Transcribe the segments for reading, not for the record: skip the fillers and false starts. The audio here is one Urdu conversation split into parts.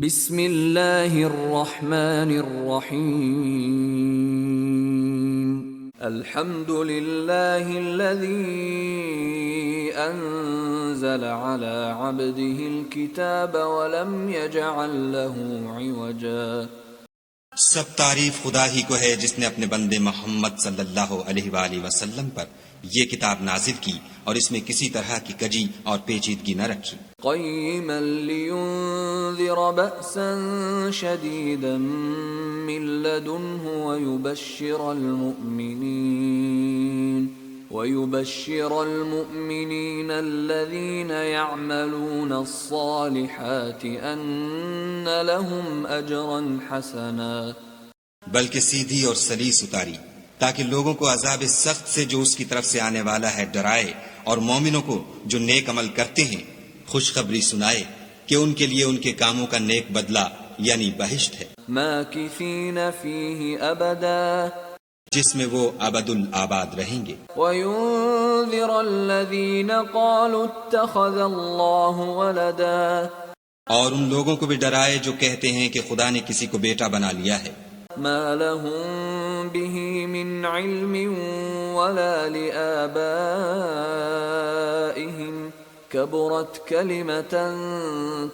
بسم اللہ الرحمن الرحیم الحمد للہ الذی انزل على عبده الكتاب ولم يجعل له عوجا۔ سب تعریف خدا ہی کو ہے جس نے اپنے بندے محمد صلی اللہ علیہ وآلہ وسلم پر یہ کتاب نازل کی اور اس میں کسی طرح کی کجی اور پیچیدگی نہ رکھی۔ قیما لینذر بأسا شدیدا من لدنہ ويبشر المؤمنين الذين يعملون الصالحات أن لهم أجرا حسنا۔ بلکہ سیدھی اور سلیس اتاری تاکہ لوگوں کو عذاب سخت سے جو اس کی طرف سے آنے والا ہے ڈرائے، اور مومنوں کو جو نیک عمل کرتے ہیں خوشخبری سنائے کہ ان کے لیے ان کے کاموں کا نیک بدلہ یعنی بہشت ہے، ماکثین فیہ ابدا، جس میں وہ ابد الآباد رہیں گے۔ وَيُنذِرَ الَّذِينَ قَالُوا اتَّخَذَ اللَّهُ وَلَدًا، اور ان لوگوں کو بھی ڈرائے جو کہتے ہیں کہ خدا نے کسی کو بیٹا بنا لیا ہے۔ مَا لَهُم بِهِ مِنْ عِلْمٍ وَلَا لِآبَائِهِمْ كَبُرَتْ كَلِمَةً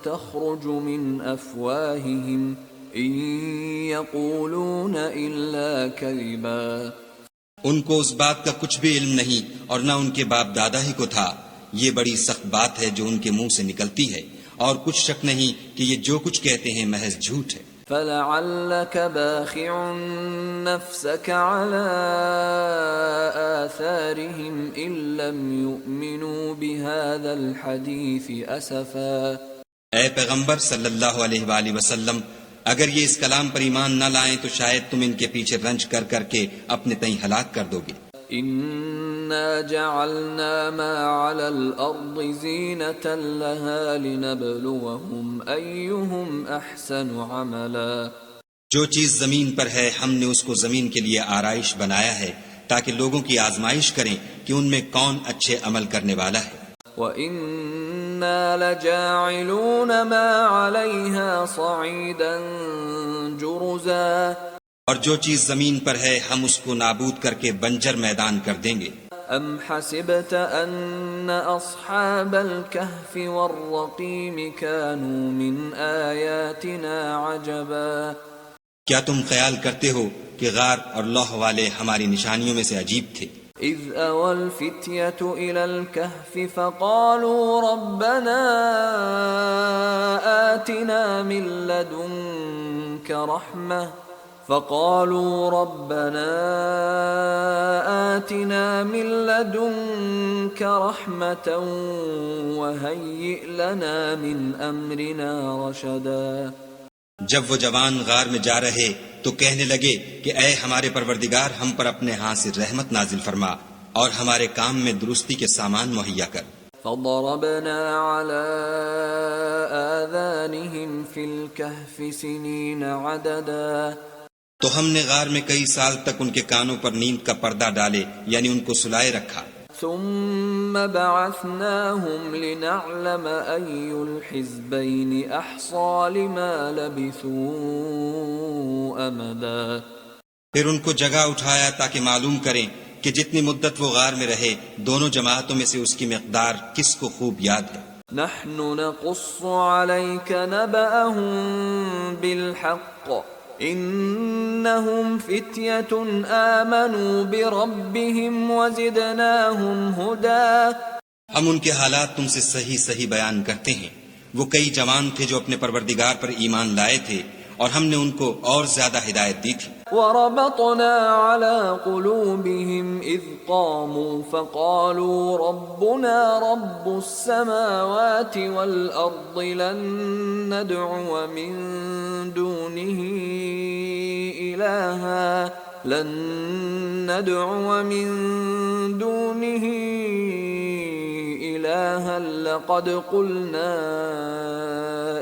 تَخْرُجُ مِنْ أَفْوَاهِهِمْ إِن يَقُولُونَ إِلَّا كَذِبًا۔ ان کو اس بات کا کچھ بھی علم نہیں اور نہ ان کے باپ دادا ہی کو تھا۔ یہ بڑی سخت بات ہے جو ان کے منہ سے نکلتی ہے، اور کچھ شک نہیں کہ یہ جو کچھ کہتے ہیں محض جھوٹ ہے۔ فَلَعَلَّكَ بَاخِعٌ نَفْسَكَ عَلَىٰ آثَارِهِمْ إِن لَّمْ يُؤْمِنُوا بِهَذَا الْحَدِيثِ أَسَفًا۔ اے پیغمبر صلی اللہ علیہ وآلہ وسلم، اگر یہ اس کلام پر ایمان نہ لائیں تو شاید تم ان کے پیچھے رنج کر کر کے اپنے تئیں ہلاک کر دو گے۔ اِنَّا جَعَلْنَا مَا عَلَى الْأَرْضِ زِينَةً لَهَا لِنَبْلُوَهُمْ أَيُّهُمْ أَحْسَنُ عَمَلًا۔ جو چیز زمین پر ہے ہم نے اس کو زمین کے لیے آرائش بنایا ہے تاکہ لوگوں کی آزمائش کریں کہ ان میں کون اچھے عمل کرنے والا ہے۔ وَإِنَّا لَجَاعِلُونَ مَا عَلَيْهَا صَعِيدًا جُرُزًا، اور جو چیز زمین پر ہے ہم اس کو نابود کر کے بنجر میدان کر دیں گے۔ أَمْ حَسِبْتَ أَنَّ أَصْحَابَ الْكَهْفِ وَالرَّقِيمِ كَانُوا مِنْ آيَاتِنَا عَجَبًا۔ کیا تم خیال کرتے ہو کہ غار اور لوح والے ہماری نشانیوں میں سے عجیب تھے؟ إِذْ أَوَى الْفِتْيَةُ إِلَى الْكَهْفِ فَقَالُوا رَبَّنَا آتِنَا مِن لَّدُنكَ رَحْمَةً وَهَيِّئْ لَنَا مِنْ أَمْرِنَا رَشَدًا۔ جب وہ جوان غار میں جا رہے تو کہنے لگے کہ اے ہمارے پروردگار، ہم پر اپنے ہاں سے رحمت نازل فرما اور ہمارے کام میں درستی کے سامان مہیا کر۔ فَضَرَبْنَا عَلَىٰ آذَانِهِمْ فِي الْكَهْفِ سِنِينَ عَدَدًا، تو ہم نے غار میں کئی سال تک ان کے کانوں پر نیند کا پردہ ڈالے یعنی ان کو سلائے رکھا۔ ثُمَّ بَعَثْنَاهُمْ لِنَعْلَمَ أَيُّ الْحِزْبَيْنِ أَحْصَىٰ لِمَا لَبِثُوا أَمَدًا۔ پھر ان کو جگہ اٹھایا تاکہ معلوم کریں کہ جتنی مدت وہ غار میں رہے دونوں جماعتوں میں سے اس کی مقدار کس کو خوب یاد ہے۔ نَحْنُ نَقُصُّ عَلَيْكَ نَبَأَهُم بِالْحَقِّ إِنَّهُمْ فِتْيَةٌ آمَنُوا بِرَبِّهِمْ وَزِدْنَاهُمْ هُدًى۔ ہم ان کے حالات تم سے صحیح صحیح بیان کرتے ہیں۔ وہ کئی جوان تھے جو اپنے پروردگار پر ایمان لائے تھے اور ہم نے ان کو اور زیادہ ہدایت دی تھی۔ وَرَبَطْنَا عَلَىٰ قُلُوبِهِمْ إِذْ قَامُوا فَقَالُوا رَبُّنَا رَبُّ السَّمَاوَاتِ وَالْأَرْضِ لَن نَّدْعُوَ مِن دُونِهِ إِلَٰهًا لَّقَدْ قُلْنَا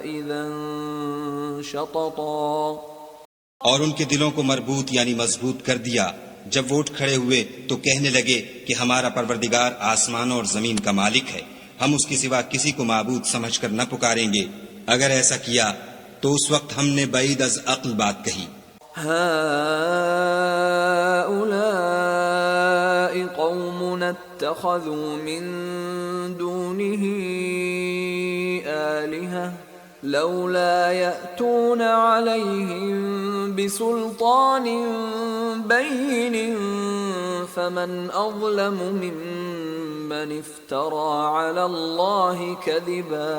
إِذًا شَطَطًا۔ اور ان کے دلوں کو مربوط یعنی مضبوط کر دیا جب وہ اٹھ کھڑے ہوئے تو کہنے لگے کہ ہمارا پروردگار آسمانوں اور زمین کا مالک ہے، ہم اس کے سوا کسی کو معبود سمجھ کر نہ پکاریں گے، اگر ایسا کیا تو اس وقت ہم نے بعید از عقل بات کہی، هؤلاء قومنا اتخذوا من دونه آلهة لولا يأتون عليهم بسلطان بين فمن أظلم ممن افترى على الله كذبا۔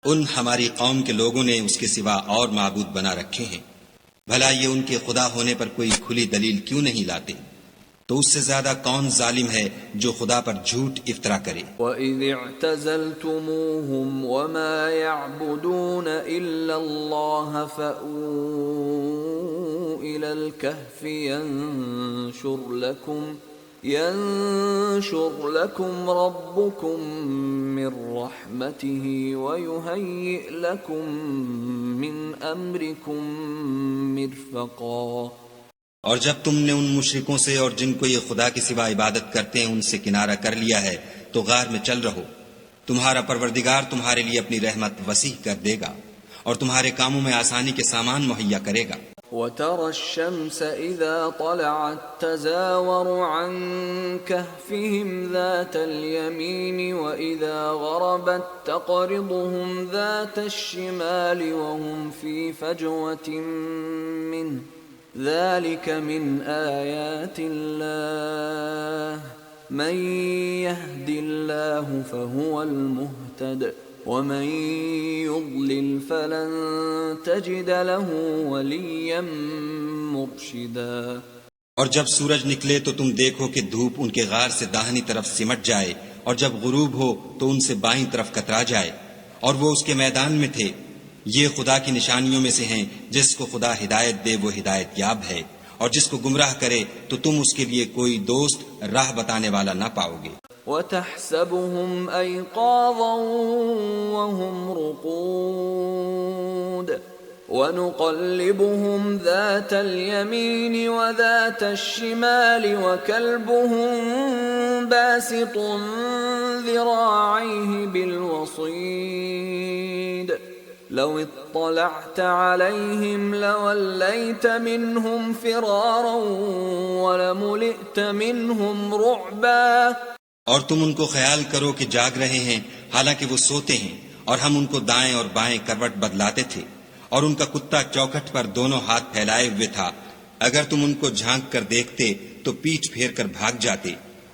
ان ہماری قوم کے لوگوں نے اس کے سوا اور معبود بنا رکھے ہیں، بھلا یہ ان کے خدا ہونے پر کوئی کھلی دلیل کیوں نہیں لاتے؟ تو اس سے زیادہ کون ظالم ہے جو خدا پر جھوٹ افطرا کرے؟ وَإِذِ اعْتَزَلْتُمُوهُمْ وَمَا يَعْبُدُونَ إِلَّا اللَّهَ فَأْوُوا إِلَى الْكَهْفِ ينشر لكم ربكم من رحمته ويهيئ لكم من أمركم مرفقا۔ اور جب تم نے ان مشرکوں سے اور جن کو یہ خدا کے سوا عبادت کرتے ہیں ان سے کنارہ کر لیا ہے تو غار میں چل رہو، تمہارا پروردگار تمہارے لیے اپنی رحمت وسیع کر دے گا اور تمہارے کاموں میں آسانی کے سامان مہیا کرے گا۔ وَتَرَى الشَّمْسَ إِذَا طَلَعَتْ تَزَاوَرُ عَنْ كَهْفِهِمْ ذَاتَ الْيَمِينِ وَإِذَا غَرَبَتْ تَقْرِضُهُمْ ذَاتَ الشِّمَالِ وَهُمْ فِي فَجْوَةٍ مِّنْهُ ذَلِكَ مِنْ آيَاتِ اللَّهِ مَنْ يَهْدِ اللَّهُ فَهُوَ الْمُهْتَدِ وَمَن يُضْلِلْ فَلَن تَجِدَ لَهُ وَلِيًّا مُرْشِدًا۔ اور جب سورج نکلے تو تم دیکھو کہ دھوپ ان کے غار سے داہنی طرف سمٹ جائے، اور جب غروب ہو تو ان سے بائیں طرف کترا جائے، اور وہ اس کے میدان میں تھے۔ یہ خدا کی نشانیوں میں سے ہیں، جس کو خدا ہدایت دے وہ ہدایت یاب ہے، اور جس کو گمراہ کرے تو تم اس کے لیے کوئی دوست راہ بتانے والا نہ پاؤ گے۔ وَتَحْسَبُهُمْ أَيْقَاظًا وَهُمْ رُقُودٌ وَنُقَلِّبُهُمْ ذَاتَ الْيَمِينِ وَذَاتَ الشِّمَالِ وَكَلْبُهُمْ بَاسِطٌ ذِرَاعَيْهِ بِالْوَصِيدِ لَوِ اطَّلَعْتَ عَلَيْهِمْ لَوَلَّيْتَ مِنْهُمْ فِرَارًا وَلَمُلِئْتَ مِنْهُمْ رُعْبًا۔ اور تم ان کو خیال کرو کہ جاگ رہے ہیں حالانکہ وہ سوتے ہیں، اور ہم ان کو دائیں اور بائیں کروٹ بدلاتے تھے، اور ان کا کتا چوکھٹ پر دونوں ہاتھ پھیلائے ہوئے تھا۔ اگر تم ان کو جھانک کر دیکھتے تو پیٹھ پھیر کر بھاگ جاتے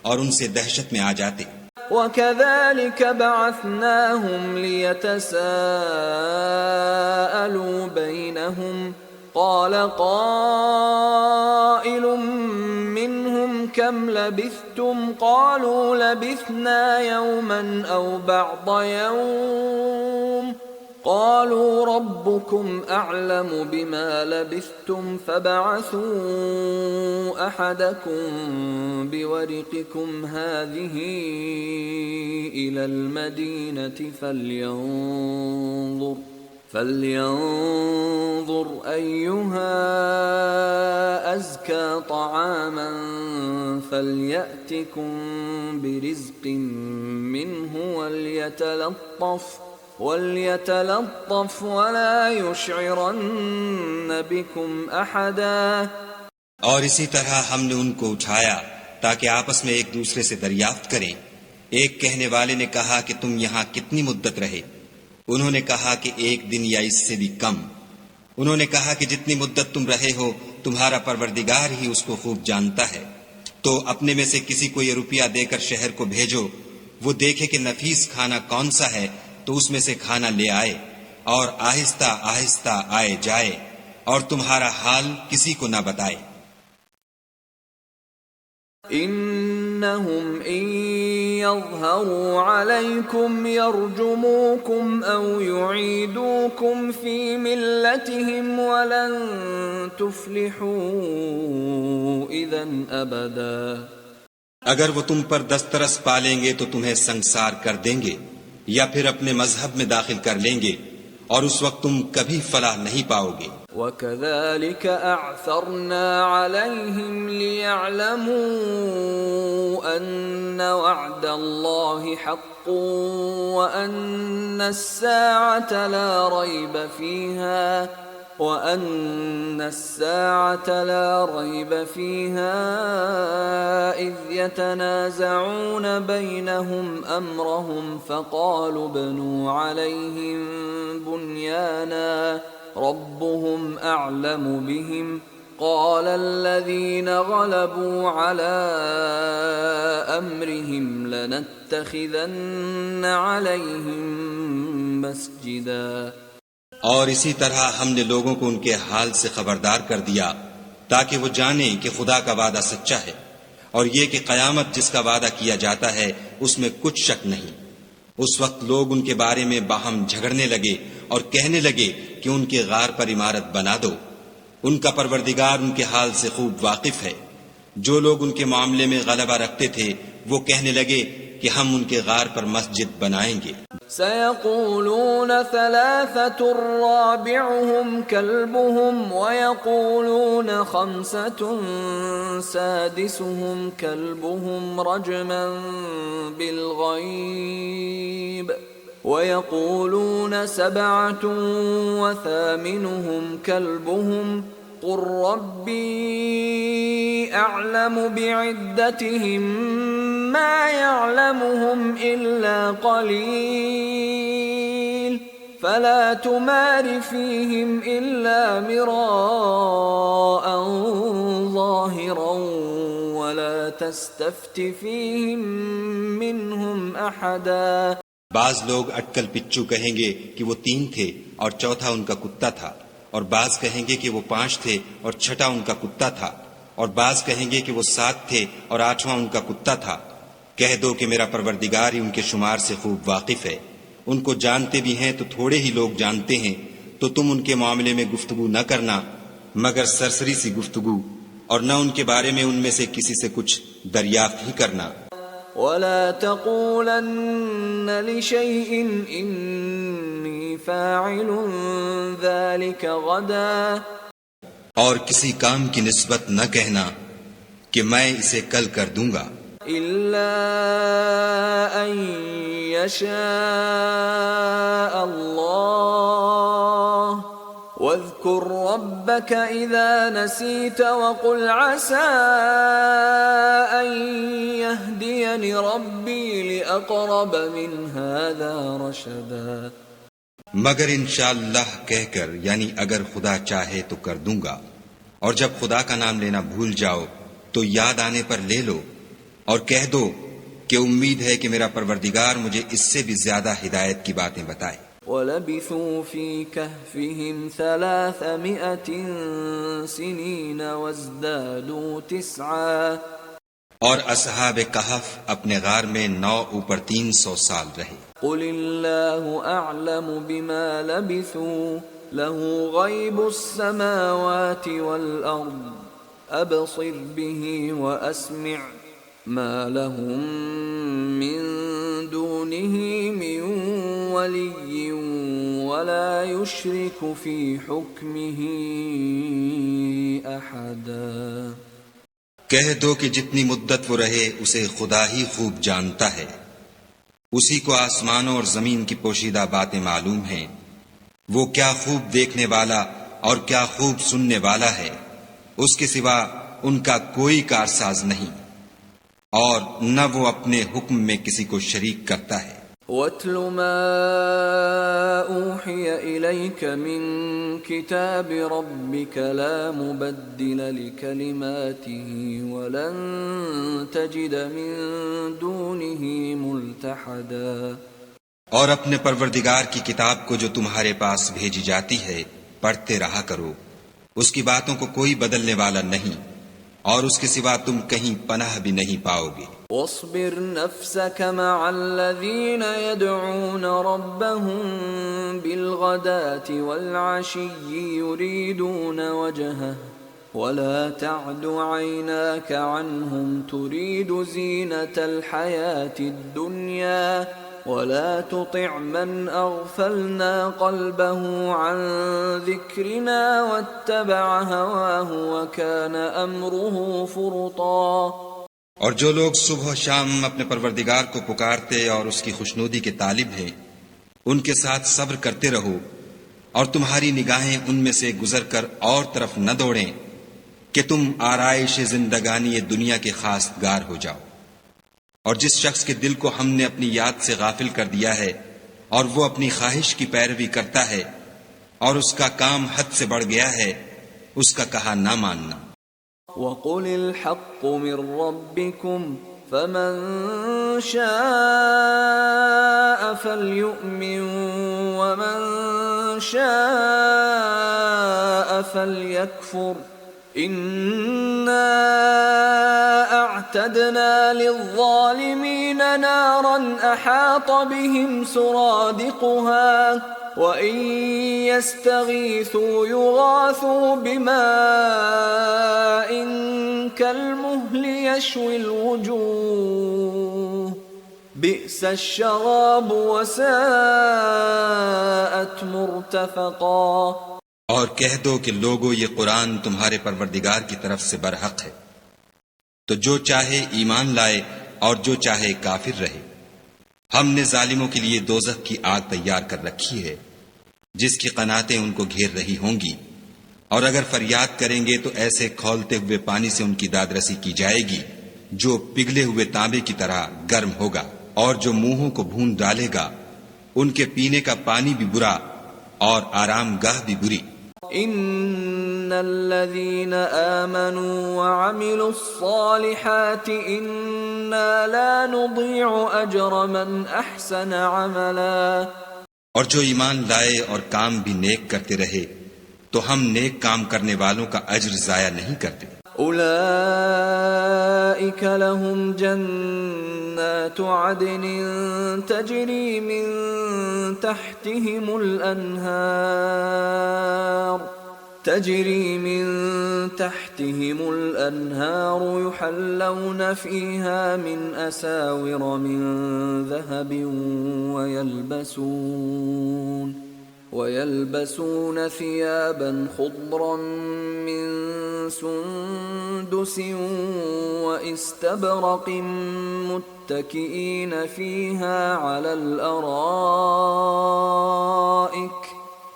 اور ان سے دہشت میں آ جاتے۔ وَكَذَلِكَ بَعَثْنَاهُمْ لِيَتَسَاءَلُوا بَيْنَهُمْ قَالَ قَائِلٌ مِّنْهُمْ كَمْ لَبِثْتُمْ قَالُوا لَبِثْنَا يَوْمًا أَوْ بَعْضَ يَوْمٍ قَالُوا رَبُّكُمْ أَعْلَمُ بِمَا لَبِثْتُمْ فَابْعَثُوا أَحَدَكُمْ بِوَرِقِكُمْ هَذِهِ إِلَى الْمَدِينَةِ فَلْيَنظُرْ أَيُّهَا أَزْكَى طَعَامًا فَلْيَأْتِكُمْ بِرِزْقٍ مِّنْهُ وَلْيَتَلَطَّفْ وَلَا يُشْعِرَنَّ بِكُمْ أَحَدًا۔ اور اسی طرح ہم نے ان کو اٹھایا تاکہ آپس میں ایک دوسرے سے دریافت کریں۔ ایک کہنے والے نے کہا کہ تم یہاں کتنی مدت رہے؟ انہوں نے کہا کہ 1 دن یا اس سے بھی کم۔ انہوں نے کہا کہ جتنی مدت تم رہے ہو تمہارا پروردگار ہی اس کو خوب جانتا ہے، تو اپنے میں سے کسی کو یہ روپیہ دے کر شہر کو بھیجو، وہ دیکھے کہ نفیس کھانا کون سا ہے تو اس میں سے کھانا لے آئے، اور آہستہ آہستہ آئے جائے، اور تمہارا حال کسی کو نہ بتائے۔ انہم ان یظہروا علیکم یرجموکم او یعیدوکم فی ملتہم ولن تفلحوا اذا ابدا۔ اگر وہ تم پر دسترس پالیں گے تو تمہیں سنگسار کر دیں گے، یا پھر اپنے مذہب میں داخل کر لیں گے، اور اس وقت تم کبھی فلاح نہیں پاؤ گے۔ وَكَذَلِكَ أَعْثَرْنَا عَلَيْهِمْ لِيَعْلَمُوا أَنَّ وَعْدَ اللَّهِ حَقٌّ وَأَنَّ السَّاعَةَ لَا رَيْبَ فِيهَا إِذْ يَتَنَازَعُونَ بَيْنَهُمْ أَمْرَهُمْ فَقَالُوا ابْنُوا عَلَيْهِمْ بُنْيَانًا رَبُّهُمْ أَعْلَمُ بِهِمْ قَالَ الَّذِينَ غَلَبُوا عَلَى أَمْرِهِمْ لَنَتَّخِذَنَّ عَلَيْهِمْ مَسْجِدًا۔ اور اسی طرح ہم نے لوگوں کو ان کے حال سے خبردار کر دیا تاکہ وہ جانیں کہ خدا کا وعدہ سچا ہے، اور یہ کہ قیامت جس کا وعدہ کیا جاتا ہے اس میں کچھ شک نہیں۔ اس وقت لوگ ان کے بارے میں باہم جھگڑنے لگے اور کہنے لگے کہ ان کے غار پر عمارت بنا دو۔ ان کا پروردگار ان کے حال سے خوب واقف ہے۔ جو لوگ ان کے معاملے میں غلبہ رکھتے تھے وہ کہنے لگے کہ ہم ان کے غار پر مسجد بنائیں گے۔ سَيَقُولُونَ ثَلَاثَةٌ رَابِعُهُمْ كَلْبُهُمْ وَيَقُولُونَ خَمْسَةٌ سَادِسُهُمْ كَلْبُهُمْ رَجْمًا بِالْغَيْبِ وَيَقُولُونَ سَبْعَةٌ وَثَامِنُهُمْ كَلْبُهُمْ قُل رَّبِّي أَعْلَمُ بِعِدَّتِهِم مَّا يَعْلَمُهُمْ إِلَّا قَلِيلٌ فَلَا تُمَارِ فِيهِمْ إِلَّا مِرَاءً ظَاهِرًا وَلَا تَسْتَفْتِ فِيهِم مِّنْهُمْ أَحَدًا۔ بعض لوگ اٹکل پچو کہیں گے کہ وہ 3 تھے اور چوتھا ان کا کتا تھا، اور بعض کہیں گے کہ وہ 5 تھے اور چھٹا ان کا کتا تھا، اور بعض کہیں گے کہ وہ 7 تھے اور 8واں ان کا کتا تھا۔ کہہ دو کہ میرا پروردگار ہی ان کے شمار سے خوب واقف ہے۔ ان کو جانتے بھی ہیں تو تھوڑے ہی لوگ جانتے ہیں، تو تم ان کے معاملے میں گفتگو نہ کرنا مگر سرسری سی گفتگو، اور نہ ان کے بارے میں ان میں سے کسی سے کچھ دریافت ہی کرنا۔ وَلَا تَقُولَنَّ لِشَيْءٍ إِنِّي فَاعِلٌ ذَلِكَ غَدًا، اور کسی کام کی نسبت نہ کہنا کہ میں اسے کل کر دوں گا، إِلَّا أَن يَشَاءَ اللَّهُ وَاذْكُر رَّبَّكَ إِذَا نَسِيتَ وَقُلْ عَسَىٰ أَن يَهْدِيَنِ رَبِّي لِأَقْرَبَ مِنْ هَٰذَا رَشَدًا۔ مگر انشاءاللہ کہہ کر، یعنی اگر خدا چاہے تو کر دوں گا، اور جب خدا کا نام لینا بھول جاؤ تو یاد آنے پر لے لو، اور کہہ دو کہ امید ہے کہ میرا پروردگار مجھے اس سے بھی زیادہ ہدایت کی باتیں بتائے۔ وَلَبِثُوا فِي كَهْفِهِمْ 300 سِنِينَ وَازْدَادُوا 9۔ اور اصحاب کہف اپنے غار میں 9 اوپر 300 سال رہے۔ قُلِ اللَّهُ أَعْلَمُ بِمَا لَبِثُوا لَهُ غَيْبُ السَّمَاوَاتِ وَالْأَرْضِ أَبْصِرْ بِهِ وَأَسْمِعْ مَا لَهُم مِّن دُونِهِ مِن وَلِيٍّ وَلَا يُشْرِكُ فِي حُكْمِهِ أَحَدًا۔ کہہ دو کہ جتنی مدت وہ رہے اسے خدا ہی خوب جانتا ہے، اسی کو آسمانوں اور زمین کی پوشیدہ باتیں معلوم ہیں، وہ کیا خوب دیکھنے والا اور کیا خوب سننے والا ہے، اس کے سوا ان کا کوئی کارساز نہیں، اور نہ وہ اپنے حکم میں کسی کو شریک کرتا ہے۔ وَاتْلُ مَا أُوحِيَ إِلَيْكَ مِن كِتَابِ رَبِّكَ لَا مُبَدِّلَ لِكَلِمَاتِهِ وَلَن تَجِدَ مِن دُونِهِ مُلْتَحَدًا۔ اور اپنے پروردگار کی کتاب کو جو تمہارے پاس بھیجی جاتی ہے پڑھتے رہا کرو، اس کی باتوں کو کوئی بدلنے والا نہیں، اور اس کے سوا تم کہیں پناہ بھی نہیں پاؤ گے۔ واصبر نفسك مع الذين يدعون ربهم بالغداة والعشي يريدون وجهه ولا تعد عيناك عنهم تريد زينة الحياة الدنيا ولا تطع من أغفلنا قلبه عن ذكرنا واتبع هواه وكان أمره فرطا. اور جو لوگ صبح و شام اپنے پروردگار کو پکارتے اور اس کی خوشنودی کے طالب ہیں ان کے ساتھ صبر کرتے رہو، اور تمہاری نگاہیں ان میں سے گزر کر اور طرف نہ دوڑیں کہ تم آرائش زندگانی دنیا کے خواستگار ہو جاؤ. اور جس شخص کے دل کو ہم نے اپنی یاد سے غافل کر دیا ہے اور وہ اپنی خواہش کی پیروی کرتا ہے اور اس کا کام حد سے بڑھ گیا ہے، اس کا کہا نہ ماننا. وَقُلِ الْحَقُّ مِنْ رَبِّكُمْ فَمَنْ شَاءَ فَلْيُؤْمِنْ وَمَنْ شَاءَ فَلْيَكْفُرْ إِنَّا أَعْتَدْنَا لِلظَّالِمِينَ نَارًا أَحَاطَ بِهِمْ سُرَادِقُهَا وَإِنْ يَسْتَغِيثُوا يُغَاثُوا بِمَاءٍ كَالْمُهْلِ يَشْوِي الْوُجُوهَ بِئْسَ الشَّرَابُ وَسَاءَتْ مُرْتَفَقًا. اور کہہ دو کہ لوگو یہ قرآن تمہارے پروردگار کی طرف سے برحق ہے، تو جو چاہے ایمان لائے اور جو چاہے کافر رہے. ہم نے ظالموں کے لیے دوزخ کی آگ تیار کر رکھی ہے جس کی قناتیں ان کو گھیر رہی ہوں گی، اور اگر فریاد کریں گے تو ایسے کھولتے ہوئے پانی سے ان کی دادرسی کی جائے گی جو پگھلے ہوئے تانبے کی طرح گرم ہوگا، اور جو منہوں کو بھون ڈالے گا ان کے پینے کا پانی بھی برا اور آرام گاہ بھی بری. ان الذين آمنوا وعملوا الصالحات انا لا نضيع اجر من احسن عملا. اور جو ایمان لائے اور کام بھی نیک کرتے رہے تو ہم نیک کام کرنے والوں کا اجر ضائع نہیں کرتے. اولئك لهم جنات عدن تجري من تحتهم الأنهار يحلون فيها من أساور من ذهب ويلبسون ثيابا خضرا من سندس واستبرق متكئين فيها على الأرائك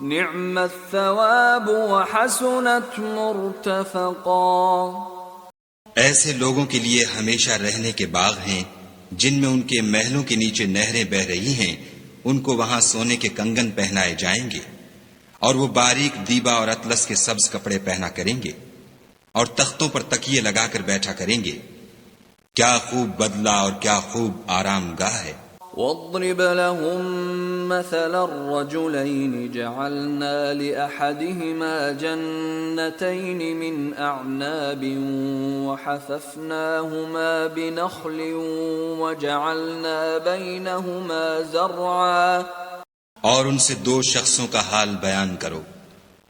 نعم الثواب وحسنت مرتفقا. ایسے لوگوں کے لیے ہمیشہ رہنے کے باغ ہیں جن میں ان کے محلوں کے نیچے نہریں بہ رہی ہیں. ان کو وہاں سونے کے کنگن پہنائے جائیں گے اور وہ باریک دیبا اور اطلس کے سبز کپڑے پہنا کریں گے اور تختوں پر تکیے لگا کر بیٹھا کریں گے. کیا خوب بدلہ اور کیا خوب آرام گاہ ہے. واضرب لهم مثل الرجلين جعلنا لأحدهما جنتين من أعناب وحففناهما بنخل وجعلنا بينهما زرعا. اور ان سے دو شخصوں کا حال بیان کرو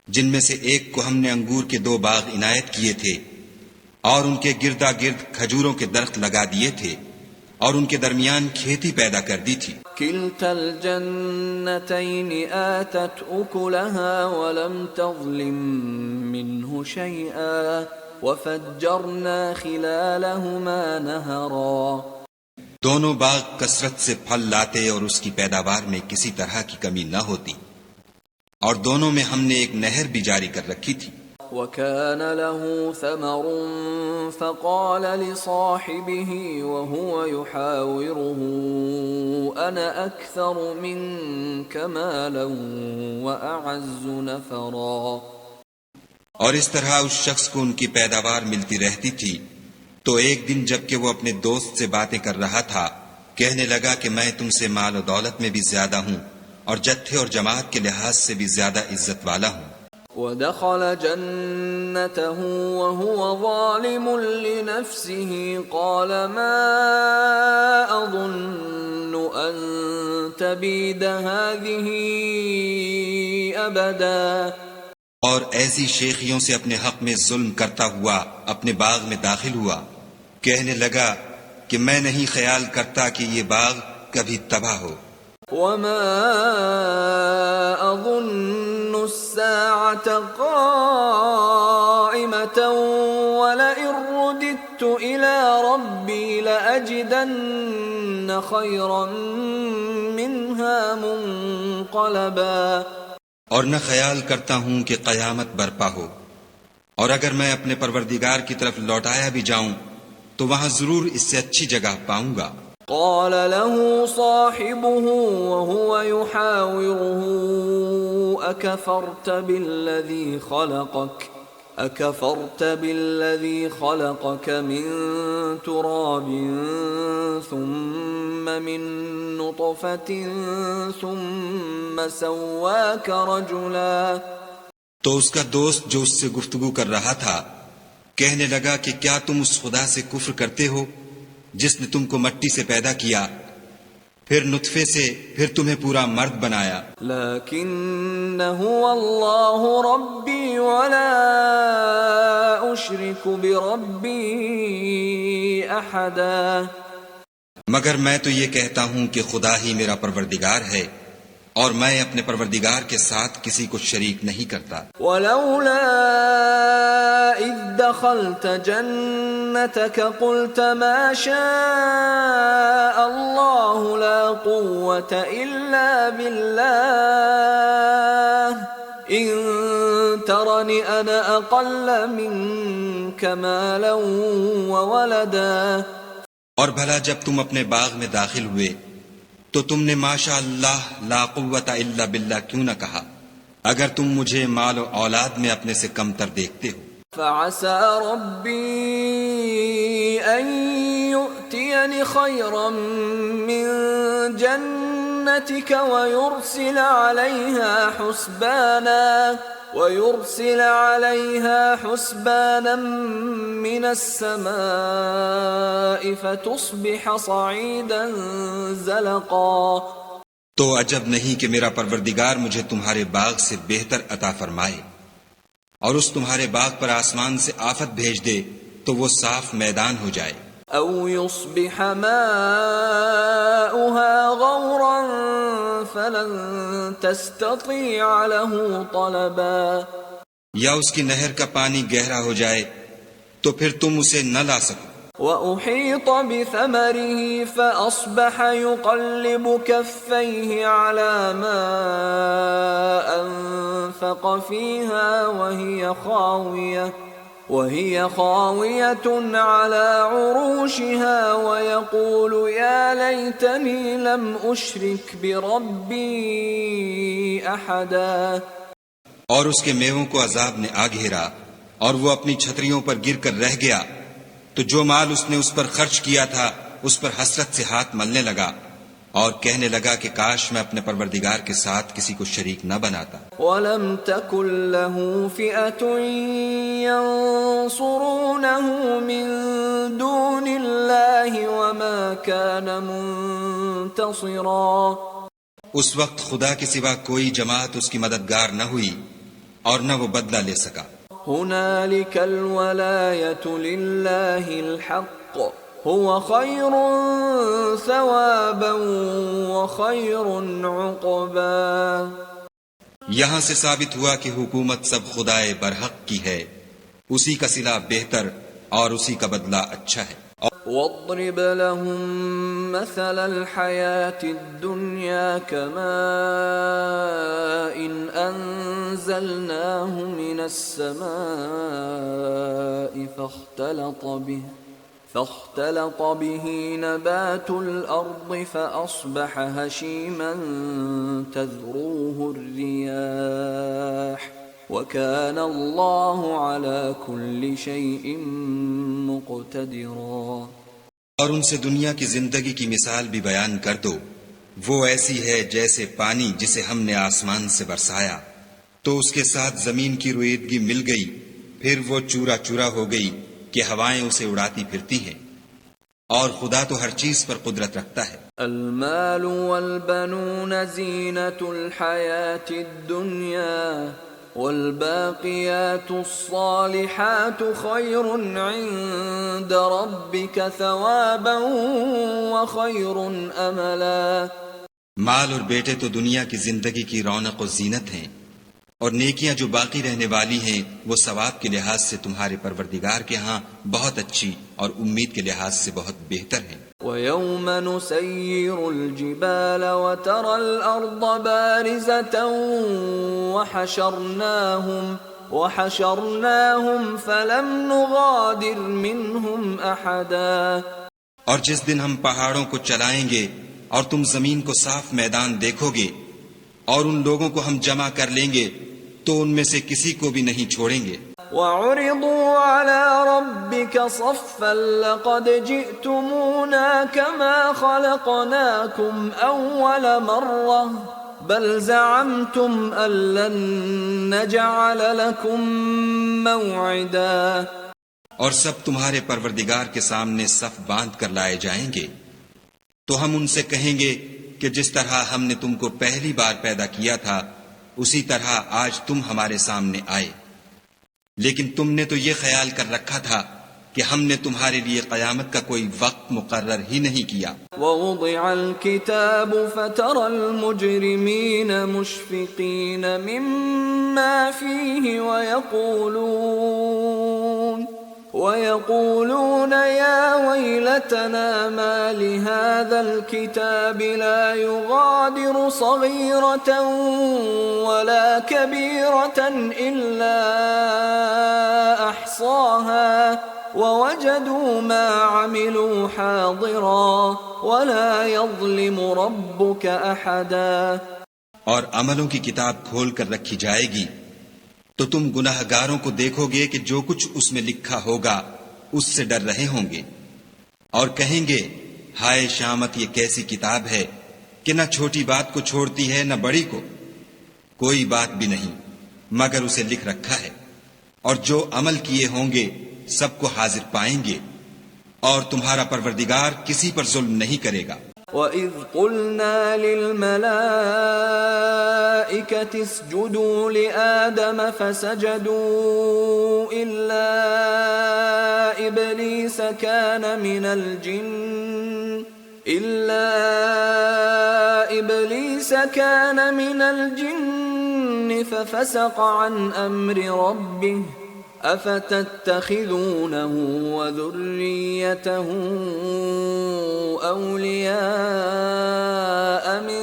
جن میں سے ایک کو ہم نے انگور کے 2 باغ عنایت کیے تھے اور ان کے گردا گرد کھجوروں کے درخت لگا دیے تھے اور ان کے درمیان کھیتی پیدا کر دی تھی. كلتا الجنتين آتت أكلها ولم تظلم منه شيئا وفجرنا خلالهما نهرا. دونوں باغ کثرت سے پھل لاتے اور اس کی پیداوار میں کسی طرح کی کمی نہ ہوتی، اور دونوں میں ہم نے ایک نہر بھی جاری کر رکھی تھی. وَكَانَ لَهُ ثَمَرٌ فَقَالَ لِصَاحِبِهِ وَهُوَ يُحَاوِرُهُ أَنَا أَكْثَرُ مِنكَ مَالًا وَأَعَزُّ نَفَرًا. اور اس طرح اس شخص کو ان کی پیداوار ملتی رہتی تھی تو ایک دن جب کہ وہ اپنے دوست سے باتیں کر رہا تھا کہنے لگا کہ میں تم سے مال و دولت میں بھی زیادہ ہوں اور جتھے اور جماعت کے لحاظ سے بھی زیادہ عزت والا ہوں. ودخل جنته وهو ظالم لنفسه قال ما أظن أن تبيد هذه أبدا. اور ایسی شیخیوں سے اپنے حق میں ظلم کرتا ہوا اپنے باغ میں داخل ہوا کہنے لگا کہ میں نہیں خیال کرتا کہ یہ باغ کبھی تباہ ہو. وما أظن الساعة قائمة ولئن رددت إلى ربي لأجدن خيرا منها منقلبا. اور نہ خیال کرتا ہوں کہ قیامت برپا ہو، اور اگر میں اپنے پروردگار کی طرف لوٹایا بھی جاؤں تو وہاں ضرور اس سے اچھی جگہ پاؤں گا. قال له صاحبه وهو يحاوره أكفرت بالذي خلقك من تراب ثم من نطفة ثم سواك رجلا. تو اس کا دوست جو اس سے گفتگو کر رہا تھا کہنے لگا کہ کیا تم اس خدا سے کفر کرتے ہو جس نے تم کو مٹی سے پیدا کیا، پھر نطفے سے، پھر تمہیں پورا مرد بنایا. لیکن هو اللہ ربی ولا اشرک بربی احدا. مگر میں تو یہ کہتا ہوں کہ خدا ہی میرا پروردگار ہے اور میں اپنے پروردگار کے ساتھ کسی کو شریک نہیں کرتا. ولولا اذ دخلت جنتك قلت ما شاء الله لا قوة الا بالله ان ترني انا اقل منك مالا وولدا. اور بھلا جب تم اپنے باغ میں داخل ہوئے تو تم نے ماشاء اللہ لا قوت الا باللہ کیوں نہ کہا، اگر تم مجھے مال و اولاد میں اپنے سے کم تر دیکھتے ہو. فعسى ربي أن يؤتيني خيرا من جنتك ويرسل عليها حسبانا من السماء فتصبح صعيدا زلقا. تو عجب نہیں کہ میرا پروردگار مجھے تمہارے باغ سے بہتر عطا فرمائے اور اس تمہارے باغ پر آسمان سے آفت بھیج دے تو وہ صاف میدان ہو جائے. او يصبح ماؤها غورا فلن تستطيع له طلبا. یا اس کی نہر کا پانی گہرا ہو جائے تو پھر تم اسے نہ لا سکو. وأحيط بثمره فأصبح يقلب كفيه على ما أنفق فيها وهي خاوية على عروشها ويقول يا ليتني لم أشرك بربي أحدا. اور اس کے میووں کو عذاب نے آ گھیرا اور وہ اپنی چھتریوں پر گر کر رہ گیا، تو جو مال اس نے اس پر خرچ کیا تھا اس پر حسرت سے ہاتھ ملنے لگا اور کہنے لگا کہ کاش میں اپنے پروردگار کے ساتھ کسی کو شریک نہ بناتا. وَلَمْ تَكُنْ لَهُ فِئَةٌ يَنْصُرُونَهُ مِنْ دُونِ اللَّهِ وَمَا كَانَ مُنْتَصِرًا. اس وقت خدا کے سوا کوئی جماعت اس کی مددگار نہ ہوئی اور نہ وہ بدلہ لے سکا. هنالك الولاية لله الحق هو خير ثوابا وخير عقبا. یہاں سے ثابت ہوا کہ حکومت سب خدائے برحق کی ہے، اسی کا صلہ بہتر اور اسی کا بدلہ اچھا ہے. واضرب لهم مثل الحياة الدنيا كماء أنزلناه من السماء فاختلط به نبات الأرض فأصبح هشيما تذروه الرياح وَكَانَ اللَّهُ عَلَى كُلِّ شَيْءٍ مُقْتَدِرًا. اور ان سے دنیا کی زندگی کی مثال بھی بیان کر دو، وہ ایسی ہے جیسے پانی جسے ہم نے آسمان سے برسایا تو اس کے ساتھ زمین کی رویدگی مل گئی، پھر وہ چورا چورا ہو گئی کہ ہوائیں اسے اڑاتی پھرتی ہیں، اور خدا تو ہر چیز پر قدرت رکھتا ہے. المال والبنون زینة الحیاة الدنیا والباقیات الصالحات خیر عند ربک ثوابا وخیر املا. مال اور بیٹے تو دنیا کی زندگی کی رونق و زینت ہیں، اور نیکیاں جو باقی رہنے والی ہیں وہ ثواب کے لحاظ سے تمہارے پروردگار کے ہاں بہت اچھی اور امید کے لحاظ سے بہت بہتر ہیں۔ وَيَوْمَ نُسَيِّرُ الْجِبَالَ وَتَرَى الْأَرْضَ بَارِزَةً وَحَشَرْنَاهُمْ فَلَمْ نُغَادِرْ مِنْهُمْ أَحَدًا۔ اور جس دن ہم پہاڑوں کو چلائیں گے اور تم زمین کو صاف میدان دیکھو گے اور ان لوگوں کو ہم جمع کر لیں گے تو ان میں سے کسی کو بھی نہیں چھوڑیں گے۔ وَعُرِضُوا عَلَى رَبِّكَ صَفًّا لَقَدْ جِئْتُمُونَا كَمَا خَلَقْنَاكُمْ أَوَّلَ مَرَّةٍ بَلْ زَعَمْتُمْ أَن لَّن نَّجْعَلَ لَكُم مَّوْعِدًا۔ اور سب تمہارے پروردگار کے سامنے صف باندھ کر لائے جائیں گے، تو ہم ان سے کہیں گے کہ جس طرح ہم نے تم کو پہلی بار پیدا کیا تھا اسی طرح آج تم ہمارے سامنے آئے، لیکن تم نے تو یہ خیال کر رکھا تھا کہ ہم نے تمہارے لیے قیامت کا کوئی وقت مقرر ہی نہیں کیا۔ وَوُضِعَ الْكِتَابُ فَتَرَى الْمُجْرِمِينَ مُشْفِقِينَ مِمَّا فِيهِ وَيَقُولُونَ يَا وَيْلَتَنَا مَا لِهَذَا الْكِتَابِ لَا يُغَادِرُ صَغِيرَةً وَلَا كَبِيرَةً إِلَّا أَحْصَاهَا وَوَجَدُوا مَا عَمِلُوا حَاضِرًا وَلَا يَظْلِمُ رَبُّكَ أَحَدًا۔ اور عملوں کی کتاب کھول کر رکھی جائے گی تو تم گناہ گاروں کو دیکھو گے کہ جو کچھ اس میں لکھا ہوگا اس سے ڈر رہے ہوں گے، اور کہیں گے ہائے شامت، یہ کیسی کتاب ہے کہ نہ چھوٹی بات کو چھوڑتی ہے نہ بڑی کو، کوئی بات بھی نہیں مگر اسے لکھ رکھا ہے، اور جو عمل کیے ہوں گے سب کو حاضر پائیں گے، اور تمہارا پروردگار کسی پر ظلم نہیں کرے گا۔ وَإِذْ قُلْنَا لِلْمَلَائِكَةِ اسْجُدُوا لِآدَمَ فَسَجَدُوا إِلَّا إِبْلِيسَ كَانَ مِنَ الْجِنِّ فَفَسَقَ عَنْ أَمْرِ رَبِّهِ أَفَتَتَّخِذُونَهُ وَذُرِّيَّتَهُ أَوْلِيَاءَ مِن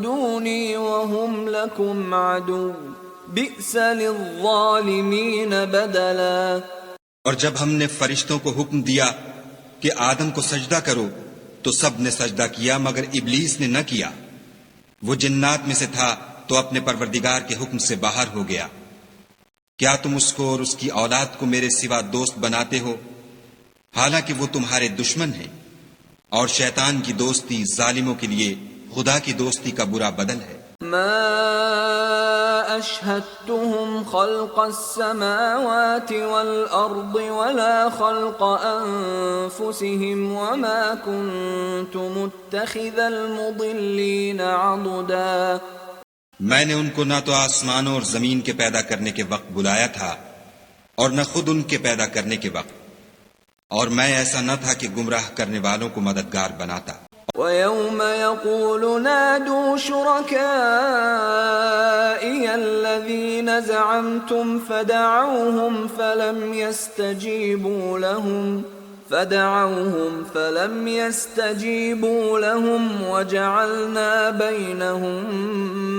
دُونِي وَهُمْ لَكُمْ عَدُوٌّ بِئْسَ لِلظَّالِمِينَ بَدَلًا۔ اور جب ہم نے فرشتوں کو حکم دیا کہ آدم کو سجدہ کرو تو سب نے سجدہ کیا مگر ابلیس نے نہ کیا، وہ جنات میں سے تھا تو اپنے پروردگار کے حکم سے باہر ہو گیا۔ کیا تم اس کو اور اس کی اولاد کو میرے سوا دوست بناتے ہو، حالانکہ وہ تمہارے دشمن ہیں، اور شیطان کی دوستی ظالموں کے لیے خدا کی دوستی کا برا بدل ہے۔ ما أشهدتهم خلق السماوات والأرض ولا خلق أنفسهم وما كنت متخذ المضلين عضدا۔ میں نے ان کو نہ تو آسمانوں اور زمین کے پیدا کرنے کے وقت بلایا تھا اور نہ خود ان کے پیدا کرنے کے وقت، اور میں ایسا نہ تھا کہ گمراہ کرنے والوں کو مددگار بناتا۔ وَيَوْمَ يَقُولُ نَادُوا شُرَكَائِيَ الَّذِينَ زَعَمْتُمْ فَدَعَوْهُمْ فَلَمْ يَسْتَجِيبُوا لَهُمْ وَجَعَلْنَا بَيْنَهُمْ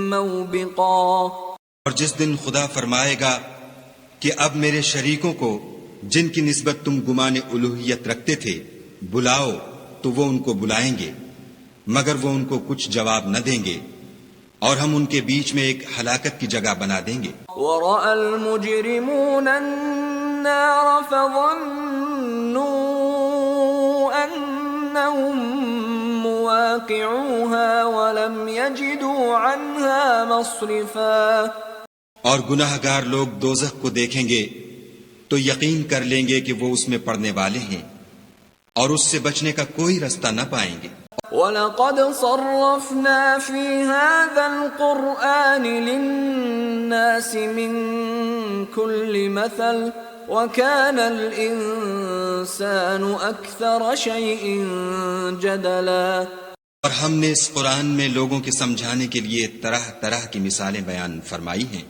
مَوْبِقًا۔ اور جس دن خدا فرمائے گا کہ اب میرے شریکوں کو جن کی نسبت تم گمان الوہیت رکھتے تھے بلاؤ، تو وہ ان کو بلائیں گے مگر وہ ان کو کچھ جواب نہ دیں گے، اور ہم ان کے بیچ میں ایک ہلاکت کی جگہ بنا دیں گے۔ وَرَأَى الْمُجْرِمُونَ النَّارَ فَظَنُّوا أَنَّهُمْ مُوَاقِعُوهَا وَلَمْ يَجِدُوا عَنْهَا مَصْرِفًا۔ اور گناہ گار لوگ دوزخ کو دیکھیں گے تو یقین کر لیں گے کہ وہ اس میں پڑنے والے ہیں، اور اس سے بچنے کا کوئی رستہ نہ پائیں گے۔ وَلَقَدْ صَرَّفْنَا فِي هَذَا الْقُرْآنِ لِلنَّاسِ مِنْ كُلِّ مَثَلٍ وَكَانَ الْإِنسَانُ أَكْثَرَ شَيْءٍ جَدَلًا۔ اور ہم نے اس قرآن میں لوگوں کے سمجھانے کے لیے طرح طرح کی مثالیں بیان فرمائی ہیں،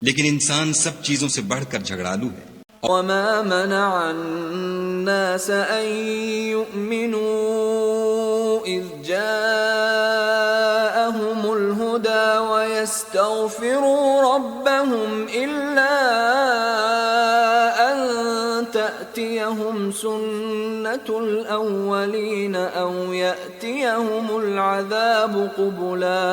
لیکن انسان سب چیزوں سے بڑھ کر جھگڑالو ہے۔ وما منع الناس أن يؤمنوا إذ جاءهم الهدى ويستغفروا ربهم إلا أن تأتيهم سنة الأولين أو يأتيهم العذاب قبلا۔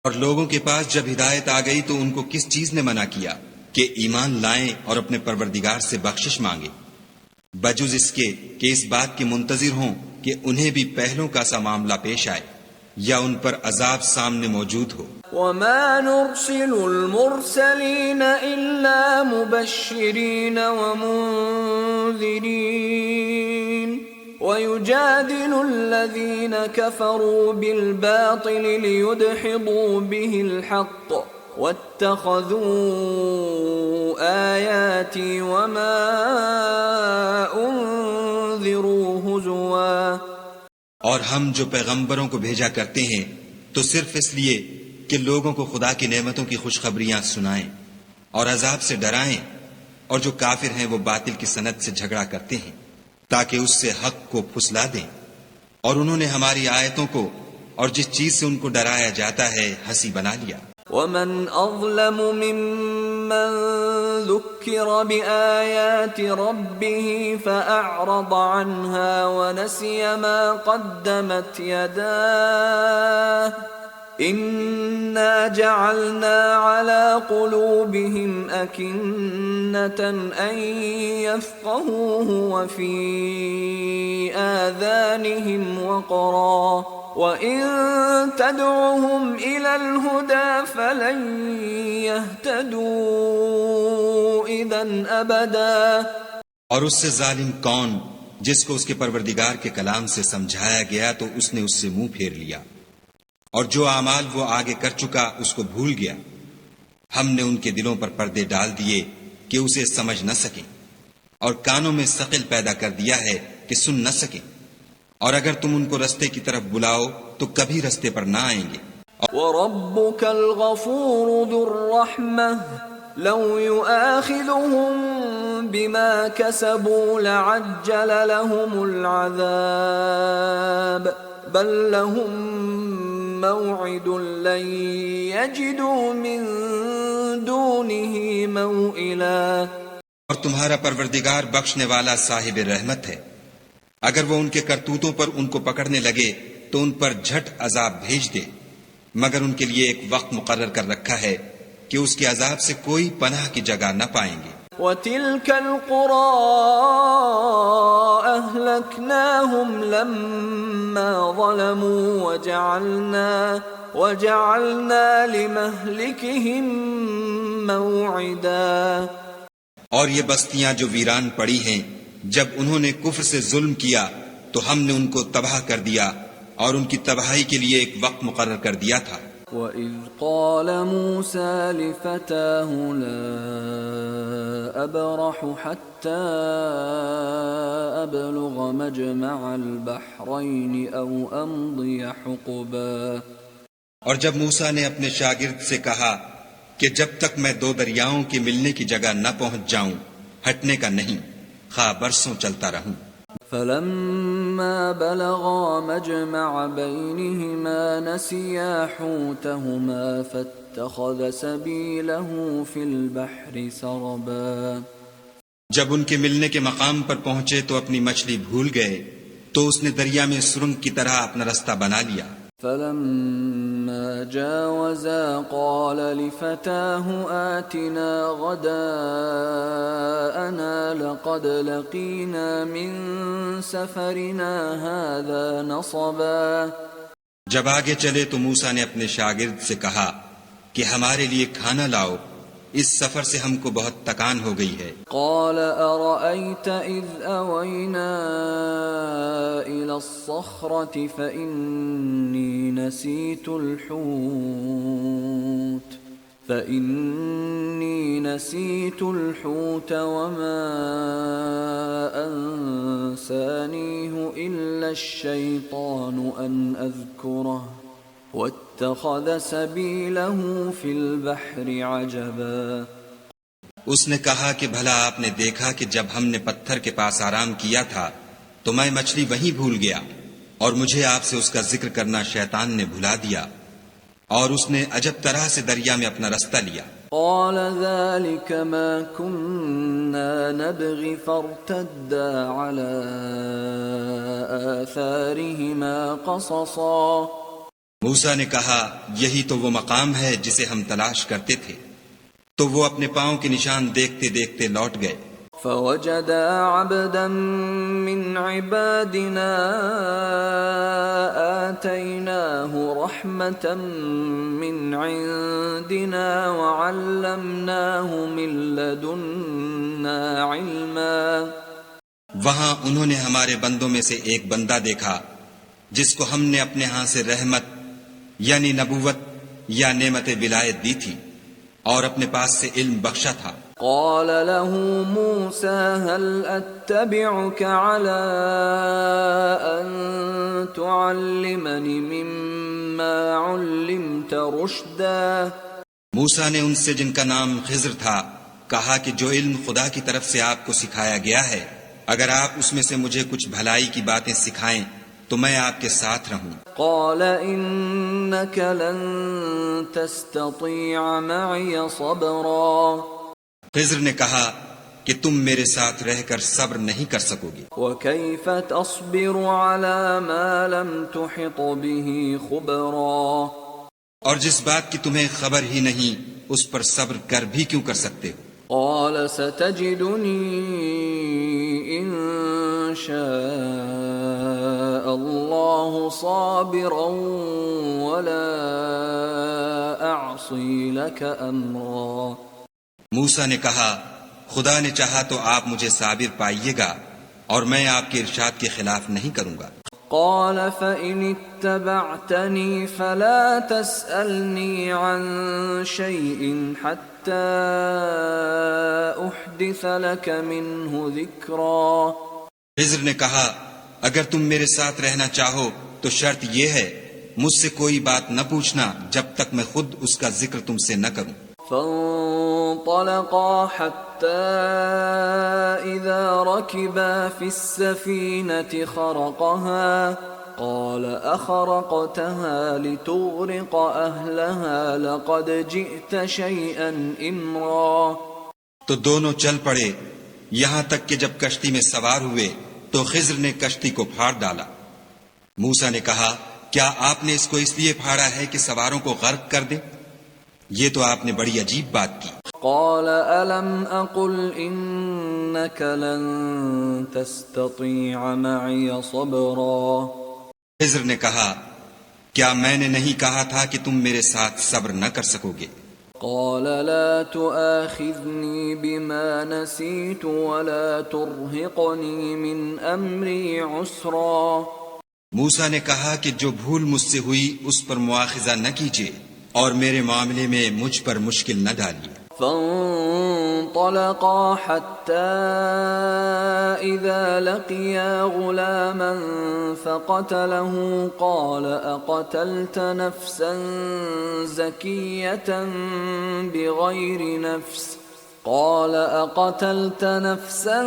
اور لوگوں کے پاس جب ہدایت آ گئی تو ان کو کس چیز نے منع کیا کہ ایمان لائیں اور اپنے پروردگار سے بخشش مانگے، بجز اس کے کہ اس بات کے منتظر ہوں کہ انہیں بھی پہلوں کا سا معاملہ پیش آئے یا ان پر عذاب سامنے موجود ہو۔ وما نرسل المرسلين إلا مبشرين ومنذرين ويجادل الذين كفروا بالباطل ليدحضوا به الحق واتخذوا آياتي وما أنذروا هزوا۔ اور ہم جو پیغمبروں کو بھیجا کرتے ہیں تو صرف اس لیے کہ لوگوں کو خدا کی نعمتوں کی خوشخبریاں سنائیں اور عذاب سے ڈرائیں، اور جو کافر ہیں وہ باطل کی سند سے جھگڑا کرتے ہیں تاکہ اس سے حق کو پھسلا دیں، اور انہوں نے ہماری آیتوں کو اور جس چیز سے ان کو ڈرایا جاتا ہے ہنسی بنا لیا۔ ومن أظلم ممن ذكر بآيات ربه فأعرض عنها ونسي ما قدمت يداه إنا جعلنا على قلوبهم أكنة أن يفقهوه وفي آذانهم وقرا وَإِن تَدْعُهُمْ إِلَى الْهُدَى فَلَن يَهْتَدُوا إِذًا أَبَدًا۔ اور اس سے ظالم کون جس کو اس کے پروردگار کے کلام سے سمجھایا گیا تو اس نے اس سے منہ پھیر لیا، اور جو اعمال وہ آگے کر چکا اس کو بھول گیا۔ ہم نے ان کے دلوں پر پردے ڈال دیے کہ اسے سمجھ نہ سکیں، اور کانوں میں ثقل پیدا کر دیا ہے کہ سن نہ سکیں، اور اگر تم ان کو رستے کی طرف بلاؤ تو کبھی رستے پر نہ آئیں گے۔ وَرَبُّكَ الْغَفُورُ ذُو الرَّحْمَةِ لَوْ يُؤَاخِذُهُم بِمَا كَسَبُوا لَعَجَّلَ لَهُمُ الْعَذَابَ بَل لَّهُم مَّوْعِدٌ لَّن يَجِدُوا مِن دُونِهِ مَوْئِلًا۔ اور تمہارا پروردگار بخشنے والا صاحب رحمت ہے، اگر وہ ان کے کرتوتوں پر ان کو پکڑنے لگے تو ان پر جھٹ عذاب بھیج دے، مگر ان کے لیے ایک وقت مقرر کر رکھا ہے کہ اس کے عذاب سے کوئی پناہ کی جگہ نہ پائیں گے۔ وَتِلْكَ الْقُرَىٰ أَهْلَكْنَاهُمْ لَمَّا ظَلَمُوا وَجَعَلْنَا لِمَهْلِكِهِم مَّوْعِدًا۔ اور یہ بستیاں جو ویران پڑی ہیں، جب انہوں نے کفر سے ظلم کیا تو ہم نے ان کو تباہ کر دیا اور ان کی تباہی کے لیے ایک وقت مقرر کر دیا تھا۔ وَإِذْ قَالَ مُوسَى لِفَتَاهُ لَا أَبْرَحُ حَتَّى أَبْلُغَ مَجْمَعَ الْبَحْرَيْنِ أَوْ أَمْضِيَ حُقُبًا۔ اور جب موسیٰ نے اپنے شاگرد سے کہا کہ جب تک میں دو دریاؤں کے ملنے کی جگہ نہ پہنچ جاؤں ہٹنے کا نہیں، خواہ برسوں چلتا رہوں۔ فَلَمَّا بَلَغَا مَجْمَعَ بَيْنِهِمَا نَسِيَا حُوتَهُمَا فَاتَّخَذَ سَبِيلَهُ فِي الْبَحْرِ سَرَبًا۔ جب ان کے ملنے کے مقام پر پہنچے تو اپنی مچھلی بھول گئے تو اس نے دریا میں سرنگ کی طرح اپنا رستہ بنا لیا۔ فَلَمَّا جَاوَزَا قَالَ لِفَتَاهُ آتِنَا غَدَاءَنَا لَقَدْ لَقِينَا مِن سَفَرِنَا هَذَا نَصَبًا۔ جب آگے چلے تو موسیٰ نے اپنے شاگرد سے کہا کہ ہمارے لیے کھانا لاؤ، اس سفر سے ہم کو بہت تکان ہو گئی ہے۔ قال أرأيت إذ أوينا إلى الصخرة فإني نسيت الحوت فإني نسيت الحوت وما أنسانيه إلا الشيطان أن أذكره واتخذ سبيله في البحر عجبا۔ اس نے کہا کہ بھلا آپ نے دیکھا کہ جب ہم نے پتھر کے پاس آرام کیا تھا تو میں مچھلی وہیں بھول گیا اور مجھے آپ سے اس کا ذکر کرنا شیطان نے بھلا دیا اور اس نے عجب طرح سے دریا میں اپنا رستہ لیا۔ قال ذلك ما كنا نبغي فارتدا على آثارهما قصصا۔ موسیٰ نے کہا یہی تو وہ مقام ہے جسے ہم تلاش کرتے تھے، تو وہ اپنے پاؤں کے نشان دیکھتے دیکھتے لوٹ گئے۔ فوجدا عبدا من عبادنا آتيناه رحمة من عندنا وعلمناه من لدنا علما۔ وہاں انہوں نے ہمارے بندوں میں سے ایک بندہ دیکھا جس کو ہم نے اپنے ہاں سے رحمت یعنی نبوت یا نعمت ولایت دی تھی اور اپنے پاس سے علم بخشا تھا۔ قال له موسى هل أتبعك على أن تعلمني مما علمت رشدا۔ موسیٰ نے ان سے جن کا نام خضر تھا کہا کہ جو علم خدا کی طرف سے آپ کو سکھایا گیا ہے اگر آپ اس میں سے مجھے کچھ بھلائی کی باتیں سکھائیں تو میں آپ کے ساتھ رہوں۔ قال إنك لن تستطيع معي صبرا۔ خضر نے کہا کہ تم میرے ساتھ رہ کر صبر نہیں کر سکو گے۔ وكيف تصبر على ما لم تحط به خبرا۔ اور جس بات کی تمہیں خبر ہی نہیں اس پر صبر کر بھی کیوں کر سکتے ہو؟ قال ستجدني إن شاء الله صابرا ولا أعصي لك أمرا۔ موسیٰ نے کہا خدا نے چاہا تو آپ مجھے صابر پائیے گا اور میں آپ کے ارشاد کے خلاف نہیں کروں گا۔ قال فإن اتبعتني فلا تسألني عن شيء حتى أحدث لك منه ذكرا۔ خضر نے کہا اگر تم میرے ساتھ رہنا چاہو تو شرط یہ ہے مجھ سے کوئی بات نہ پوچھنا جب تک میں خود اس کا ذکر تم سے نہ کروں۔ فانطلقا حتى إذا ركبا في السفينة خرقها قال أخرقتها لتغرق أهلها لقد جئت شيئا إمرا۔ تو دونوں چل پڑے یہاں تک کہ جب کشتی میں سوار ہوئے تو خضر نے کشتی کو پھاڑ ڈالا۔ موسیٰ نے کہا کیا آپ نے اس کو اس لیے پھاڑا ہے کہ سواروں کو غرق کر دیں؟ یہ تو آپ نے بڑی عجیب بات کی۔ قال ألم أقل إنك لن تستطيع معي صبرا۔ خضر نے کہا کیا میں نے نہیں کہا تھا کہ تم میرے ساتھ صبر نہ کر سکو گے؟ قال لا تؤاخذني بما نسيت ولا ترهقني من أمري عسرا۔ موسیٰ نے کہا کہ جو بھول مجھ سے ہوئی اس پر مواخذہ نہ کیجیے اور میرے معاملے میں مجھ پر مشکل نہ ڈالیے۔ فانطلقا حتى إذا لقيا غلاما فقتله قال أقتلت نفسا زكية بغير نفس قال أقتلت نفسا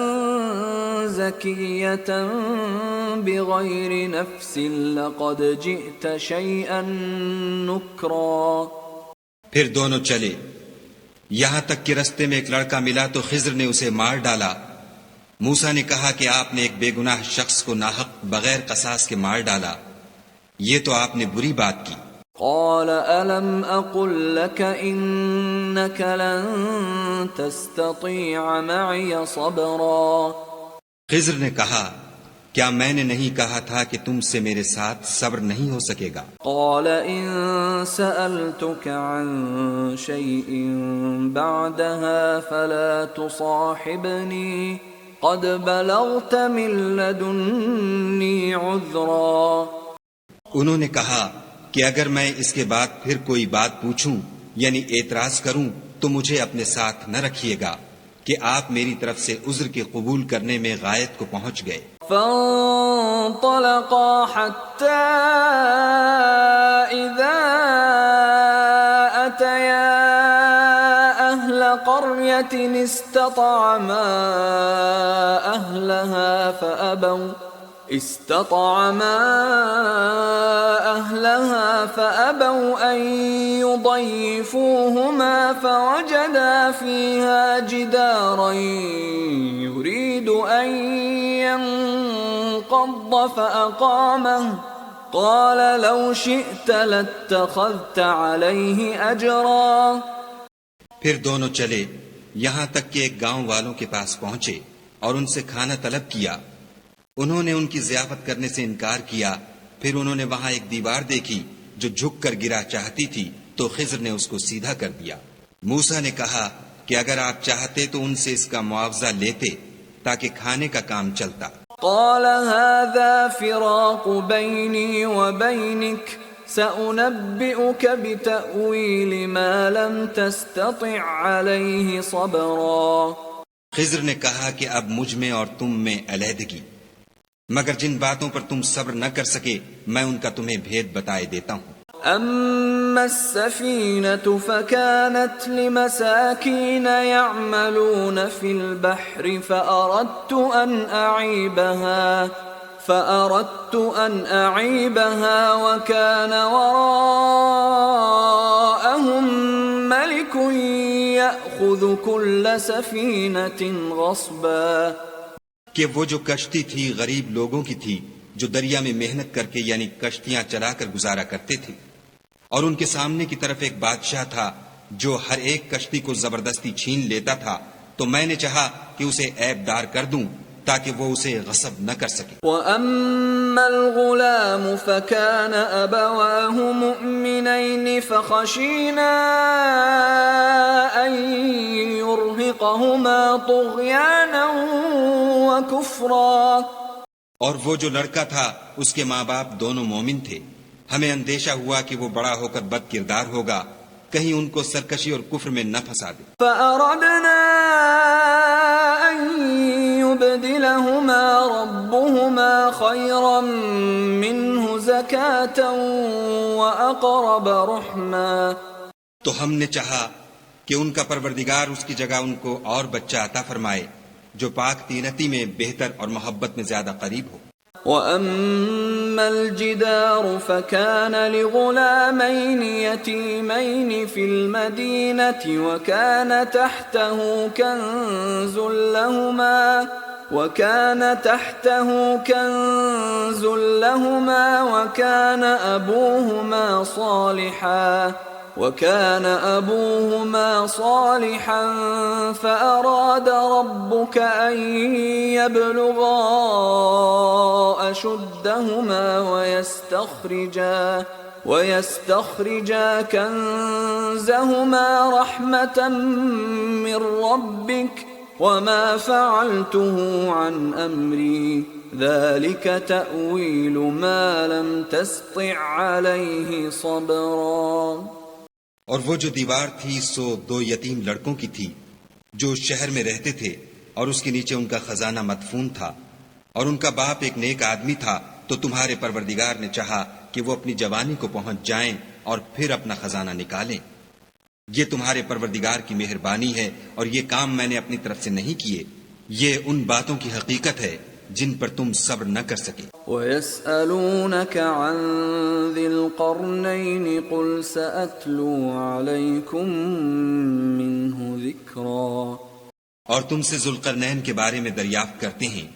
زكية بغير نفس لقد جئت شيئا نكرا۔ پھر دونوں چلے یہاں تک کہ رستے میں ایک لڑکا ملا تو خضر نے اسے مار ڈالا۔ موسیٰ نے کہا کہ آپ نے ایک بے گناہ شخص کو ناحق بغیر قصاص کے مار ڈالا، یہ تو آپ نے بری بات کی۔ قال ألم أقل لك إنك لن تستطيع معي صبرا۔ خضر نے کہا کیا میں نے نہیں کہا تھا کہ تم سے میرے ساتھ صبر نہیں ہو سکے گا؟ قال إن سألتك عن شيء بعدها فلا تصاحبني قد بلغت من لدني عذرا۔ انہوں نے کہا کہ اگر میں اس کے بعد پھر کوئی بات پوچھوں یعنی اعتراض کروں تو مجھے اپنے ساتھ نہ رکھیے گا کہ آپ میری طرف سے عذر کے قبول کرنے میں غایت کو پہنچ گئے۔ فانطلقا حتى إذا أتيا أهل قرية استطعما أهلها فأبوا أن يضيفوهما فوجدا فيها جدارا يريد أن ينقض فأقامه قال لو شئت لاتخذت عليه أجرا۔ پھر دونوں چلے یہاں تک کہ ایک گاؤں والوں کے پاس پہنچے اور ان سے کھانا طلب کیا۔ انہوں نے ان کی ضیافت کرنے سے انکار کیا۔ پھر انہوں نے وہاں ایک دیوار دیکھی جو جھک کر گرا چاہتی تھی تو خضر نے اس کو سیدھا کر دیا۔ موسیٰ نے کہا کہ اگر آپ چاہتے تو ان سے اس کا معاوضہ لیتے تاکہ کھانے کا کام چلتا۔ قال هذا فراق بيني وبينك سأنبئك بتأويل ما لم تستطع عليه صبرا۔ خضر نے کہا کہ اب مجھ میں اور تم میں علیحدگی، مگر جن باتوں پر تم صبر نہ کر سکے میں ان کا تمہیں بھید بتائے دیتا ہوں۔ أما السفينة فكانت لمساكين يعملون في البحر فأردت أن أعيبها وكان وراءهم ملك يأخذ كل سفينة غصبا۔ کہ وہ جو کشتی تھی غریب لوگوں کی تھی جو دریا میں محنت کر کے یعنی کشتیاں چلا کر گزارا کرتے تھے، اور ان کے سامنے کی طرف ایک بادشاہ تھا جو ہر ایک کشتی کو زبردستی چھین لیتا تھا، تو میں نے چاہا کہ اسے عیب دار کر دوں تاکہ وہ اسے غصب نہ کر سکے۔ وَأَمَّا الْغُلَامُ فَكَانَ أَبَوَاهُ مُؤْمِنَيْنِ فَخَشِينَا أَن يُرْهِقَهُمَا طُغْيَانًا وَكُفْرًا۔ اور وہ جو لڑکا تھا اس کے ماں باپ دونوں مومن تھے، ہمیں اندیشہ ہوا کہ وہ بڑا ہو کر بد کردار ہوگا، کہیں ان کو سرکشی اور کفر میں نہ پھنسا دے۔ فَأَرَدْنَا أَن يُبْدِلَهُمَا رَبُّهُمَا خَيْرًا مِّنْهُ زَكَاةً وَأَقْرَبَ رُحْمًا۔ تو ہم نے چاہا کہ ان کا پروردگار اس کی جگہ ان کو اور بچہ عطا فرمائے جو پاک تینتی میں بہتر اور محبت میں زیادہ قریب ہو۔ وَأَمَّا الْجِدَارُ فَكَانَ لِغُلَامَيْنِ يَتِيمَيْنِ فِي الْمَدِينَةِ وَكَانَ تَحْتَهُ كَنْزٌ لَهُمَا وَكَانَ أَبُوهُمَا صَالِحًا فَأَرَادَ رَبُّكَ أَن يَبْلُغَا أَشُدَّهُمَا وَيَسْتَخْرِجَا كَنزَهُمَا رَحْمَةً مِّن رَّبِّكَ وَمَا فَعَلْتُهُ عَنْ أَمْرِي ذَلِكَ تَأْوِيلُ مَا لَمْ تَسْطِع عَلَيْهِ صَبْرًا۔ اور وہ جو دیوار تھی سو دو یتیم لڑکوں کی تھی جو شہر میں رہتے تھے، اور اس کے نیچے ان کا خزانہ مدفون تھا، اور ان کا باپ ایک نیک آدمی تھا، تو تمہارے پروردگار نے چاہا کہ وہ اپنی جوانی کو پہنچ جائیں اور پھر اپنا خزانہ نکالیں۔ یہ تمہارے پروردگار کی مہربانی ہے، اور یہ کام میں نے اپنی طرف سے نہیں کیے، یہ ان باتوں کی حقیقت ہے جن پر تم صبر نہ کر سکے۔ وَيَسْأَلُونَكَ عَنْ ذِي الْقَرْنَيْنِ قُلْ سَأَتْلُو عَلَيْكُمْ مِنْهُ ذِكْرًا۔ اور تم سے ذوالقرنین کے بارے میں دریافت کرتے ہیں،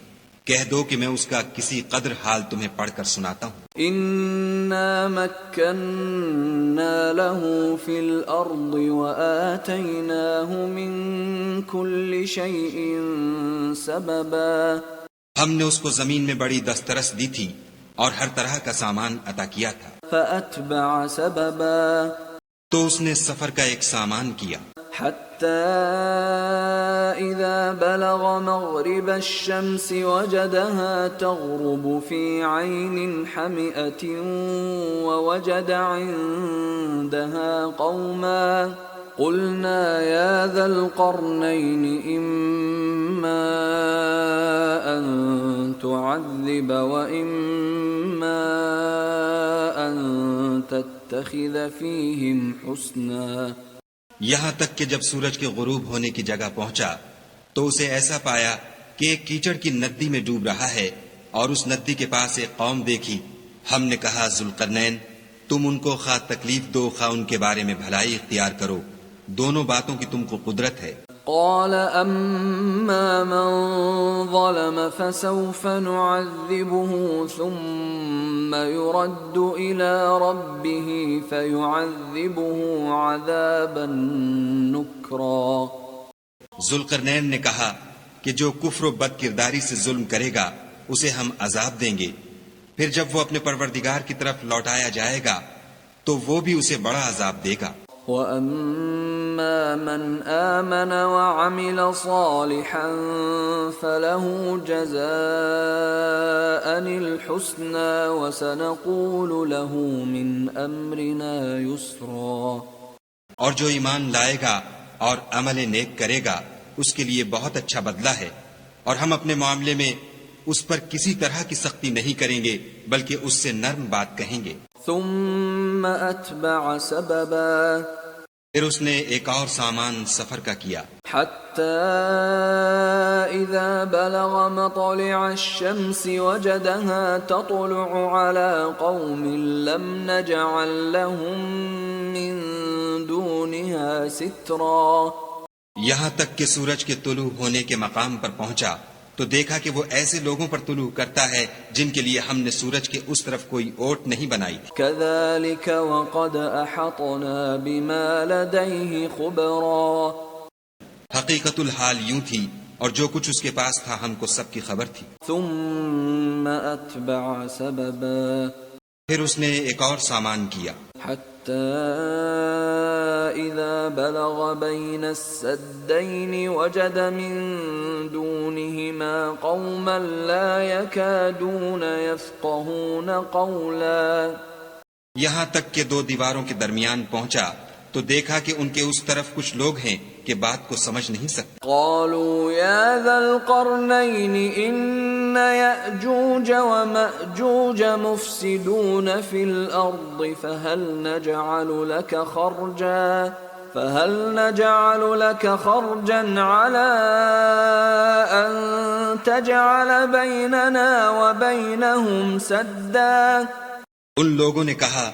کہہ دو کہ میں اس کا کسی قدر حال تمہیں پڑھ کر سناتا ہوں۔ إِنَّا مَكَّنَّا لَهُ فِي الْأَرْضِ وَآتَيْنَاهُ مِنْ كُلِّ شَيْءٍ سَبَبًا۔ ہم نے اس کو زمین میں بڑی دسترس دی تھی اور ہر طرح کا سامان عطا کیا تھا۔ فَأَتْبَعَ سَبَبًا، تو اس نے سفر کا ایک سامان کیا، حَتَّى إِذَا بَلَغَ بلغ مغرب الشمس وجدها تغرب في عين حمئة ووجد عندها قوما قلنا يا ذا القرنين إما أن تعذب وإما أن تتخذ فيهم حسنا. یہاں تک کہ جب سورج کے غروب ہونے کی جگہ پہنچا تو اسے ایسا پایا کہ ایک کیچڑ کی ندی میں ڈوب رہا ہے اور اس ندی کے پاس ایک قوم دیکھی. ہم نے کہا ذوالقرنین تم ان کو خواہ تکلیف دو خواہ ان کے بارے میں بھلائی اختیار کرو، دونوں باتوں کی تم کو قدرت ہے. قال أما من ظلم فسوف نعذبه ثم يرد إلى ربه فيعذبه عذابا نكرا. ذوالقرنین نے کہا کہ جو کفر و بد کرداری سے ظلم کرے گا اسے ہم عذاب دیں گے، پھر جب وہ اپنے پروردگار کی طرف لوٹایا جائے گا تو وہ بھی اسے بڑا عذاب دے گا. وَأَمَّا مَنْ آمَنَ وَعَمِلَ صَالِحًا فَلَهُ جَزَاءً الْحُسْنَى وَسَنَقُولُ لَهُ مِنْ أَمْرِنَا يُسْرًا. اور جو ایمان لائے گا اور عمل نیک کرے گا اس کے لیے بہت اچھا بدلہ ہے، اور ہم اپنے معاملے میں اس پر کسی طرح کی سختی نہیں کریں گے بلکہ اس سے نرم بات کہیں گے. ثم اتبع سببا. پھر اس نے ایک اور سامان سفر کا کیا. حتى اذا بلغ مطلع الشمس وجدها تطلع على قوم لم نجعل لهم من دونها سترا. یہاں تک کہ سورج کے طلوع ہونے کے مقام پر پہنچا تو دیکھا کہ وہ ایسے لوگوں پر طلوع کرتا ہے جن کے لیے ہم نے سورج کے اس طرف کوئی اوٹ نہیں بنائی. كذلك وقد احطنا بما لديه خبرا. حقیقت الحال یوں تھی اور جو کچھ اس کے پاس تھا ہم کو سب کی خبر تھی. ثم اتبع سببا. پھر اس نے ایک اور سامان کیا. حتى إذا بلغ بين السدين وجد من دونهما قوما لا يكادون يفقهون قولا. یہاں تک کہ دو دیواروں کے درمیان پہنچا تو دیکھا کہ ان کے اس طرف کچھ لوگ ہیں کہ بات کو سمجھ نہیں سکتے. قالوا يا ذا القرنين إن يأجوج ومأجوج مفسدون في الأرض فهل نجعل لك خرجا على أن تجعل بيننا وبينهم سدا. ان لوگوں نے کہا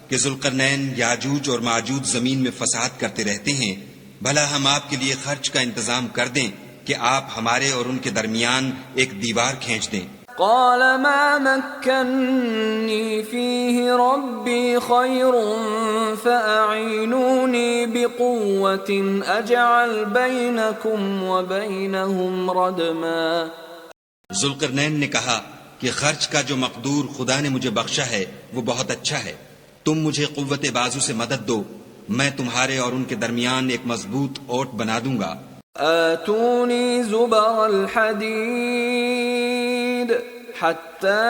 کہ ذوالقرنین یاجوج اور ماجوج زمین میں فساد کرتے رہتے ہیں، بھلا ہم آپ کے لیے خرچ کا انتظام کر دیں کہ آپ ہمارے اور ان کے درمیان ایک دیوار کھینچ دیں. قال ما مكنني فيه ربي خير فأعينوني بقوة أجعل بينكم وبينهم ردما. ذوالقرنین نے کہا کہ خرچ کا جو مقدور خدا نے مجھے بخشا ہے وہ بہت اچھا ہے، تم مجھے قوت بازو سے مدد دو، میں تمہارے اور ان کے درمیان ایک مضبوط اوٹ بنا دوں گا. آتونی زبر الحدید حتى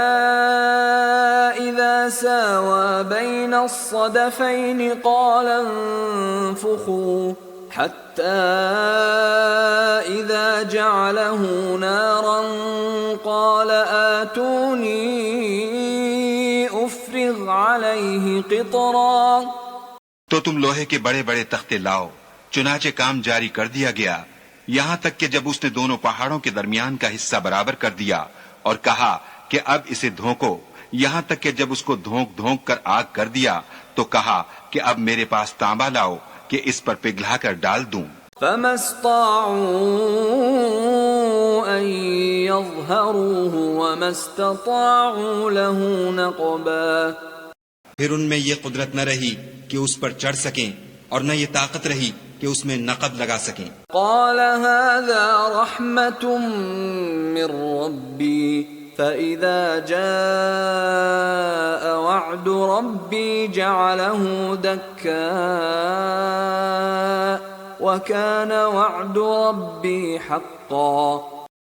إذا ساوى بين الصدفين قال انفخوا حتى إذا جعله نارا قال آتوني أفرغ عليه قطرا. تو تم لوہے کے بڑے بڑے تختے لاؤ. چنانچہ کام جاری کر دیا گیا یہاں تک کہ جب اس نے دونوں پہاڑوں کے درمیان کا حصہ برابر کر دیا اور کہا کہ اب اسے دھونکو، یہاں تک کہ جب اس کو دھونک دھونک کر آگ کر دیا تو کہا کہ اب میرے پاس تانبا لاؤ کہ اس پر پگھلا کر ڈال دوں. فما استطاعوا ان يظهروه وما استطاعوا له نقبا. پھر ان میں یہ قدرت نہ رہی کہ اس پر چڑھ سکیں اور نہ یہ طاقت رہی کہ اس میں نقب لگا سکیں. قال هذا رحمة من ربي فإذا جاء وعد ربي جعله دكا وكان وعد ربي حقا.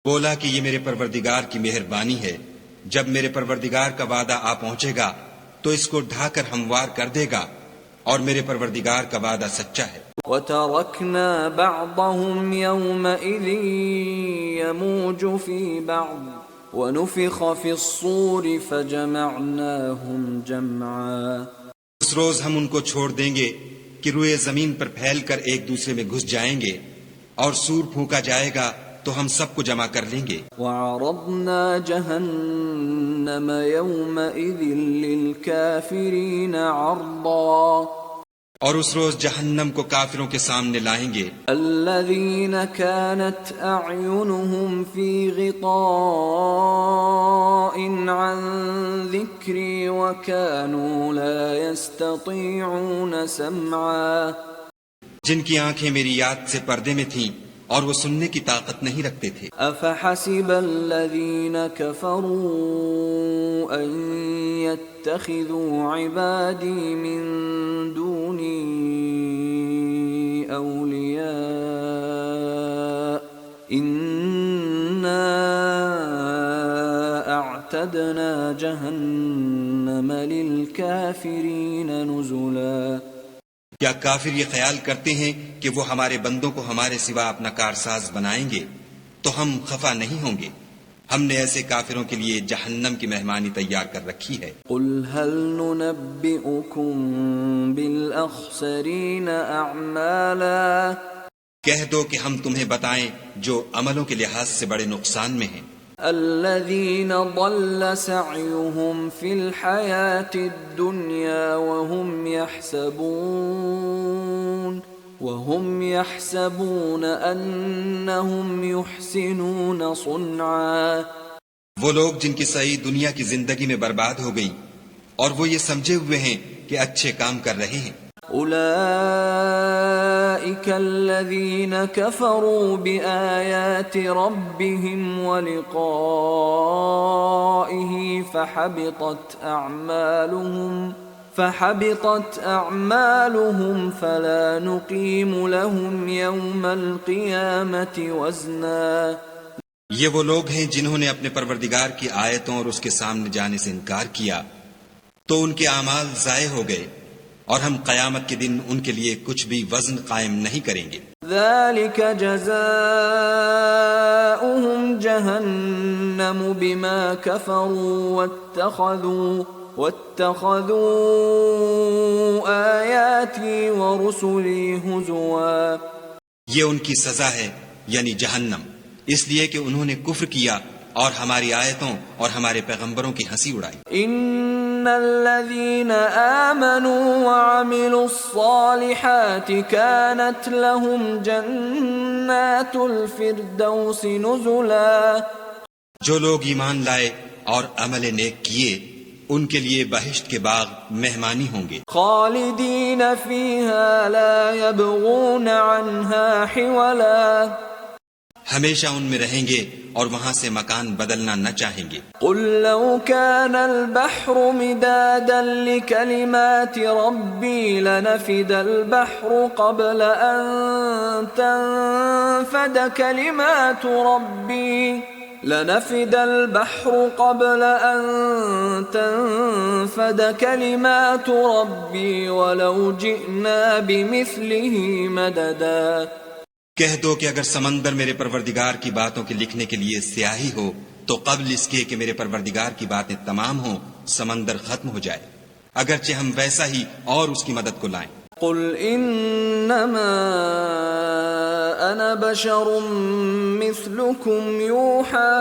بولا کہ یہ میرے پروردگار کی مہربانی ہے، جب میرے پروردگار کا وعدہ آ پہنچے گا تو اس کو ڈھا کر ہموار کر دے گا، اور میرے پروردگار کا وعدہ سچا ہے. وتركنا بعضهم يومئذ يموج في بعض ونفخ في الصور فجمعناهم جمعا. اس روز ہم ان کو چھوڑ دیں گے کہ روئے زمین پر پھیل کر ایک دوسرے میں گھس جائیں گے، اور سور پھونکا جائے گا تو ہم سب کو جمع کر لیں گے. وعرضنا جهنم يومئذ للكافرين عرضا. اور اس روز جہنم کو کافروں کے سامنے لائیں گے. الذين كانت أعينهم في غطاء عن ذكري وكانوا لا يستطيعون سمعا. جن کی آنکھیں میری یاد سے پردے میں تھیں اور وہ سننے کی طاقت نہیں رکھتے تھے. افحسب الذين كفروا ان يتخذوا عبادي من دوني اولياء انا اعتدنا جهنم للكافرين نزلا. کیا کافر یہ خیال کرتے ہیں کہ وہ ہمارے بندوں کو ہمارے سوا اپنا کارساز بنائیں گے تو ہم خفا نہیں ہوں گے؟ ہم نے ایسے کافروں کے لیے جہنم کی مہمانی تیار کر رکھی ہے. قل هل ننبئكم بالاخسرین اعمالا. کہہ دو کہ ہم تمہیں بتائیں جو عملوں کے لحاظ سے بڑے نقصان میں ہیں. الذين ضل سعيهم في الحياة الدنيا وهم يحسبون أنهم يحسنون صنعا. وہ لوگ جن کی سعی دنیا کی زندگی میں برباد ہو گئی اور وہ یہ سمجھے ہوئے ہیں کہ اچھے کام کر رہے ہیں. أولئك الذين كفروا بآيات ربهم ولقائه فحبطت أعمالهم فلا نقيم لهم يوم القيامة وزنا. یہ وہ لوگ ہیں جنہوں نے اپنے پروردگار کی آیتوں اور اس کے سامنے جانے سے انکار کیا تو ان کے اعمال ضائع ہو گئے، اور ہم قیامت کے دن ان کے لیے کچھ بھی وزن قائم نہیں کریں گے. ذلك جزاؤهم جهنم بما كفروا واتخذوا آياتي ورسلي هزوا. یہ ان کی سزا ہے، یعنی جہنم، اس لیے کہ انہوں نے کفر کیا اور ہماری آیتوں اور ہمارے پیغمبروں کی ہنسی اڑائی. ان الذين آمنوا وعملوا الصالحات كانت لهم جنات الفردوس نزلا. جو لوگ ایمان لائے اور عمل نیک کیے ان کے لیے بہشت کے باغ مہمانی ہوں گے. خالدین فیہا لا یبغون عنہا حولا. ہمیشہ ان میں رہیں گے اور وہاں سے مکان بدلنا نہ چاہیں گے. قل لو كان البحر مدادا لكلمات ربي لنفد البحر قبل أن تنفد كلمات ربي لنفد البحر قبل أن تنفد كلمات ربي ولو جئنا بمثله مددا. کہہ دو کہ اگر سمندر میرے پروردگار کی باتوں کے لکھنے کے لیے سیاہی ہو تو قبل اس کے کہ میرے پروردگار کی باتیں تمام ہوں سمندر ختم ہو جائے، اگرچہ ہم ویسا ہی اور اس کی مدد کو لائیں. قل انما انا بشر مثلكم يوحى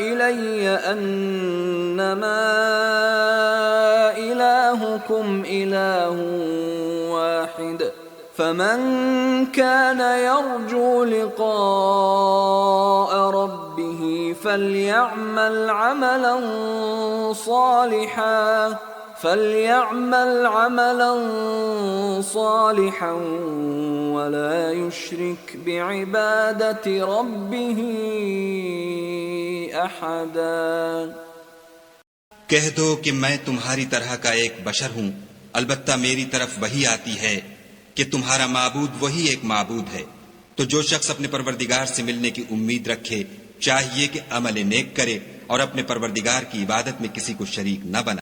الي انما الهكم اله واحد فمن كان يرجو لقاء ربه فليعمل عملا صالحا ولا يشرك بعبادة ربه أحدا. کہہ دو کہ میں تمہاری طرح کا ایک بشر ہوں، البتہ میری طرف وحی آتی ہے کہ تمہارا معبود وہی ایک معبود ہے، تو جو شخص اپنے پروردگار سے ملنے کی امید رکھے چاہیے کہ عمل نیک کرے اور اپنے پروردگار کی عبادت میں کسی کو شریک نہ بنائے۔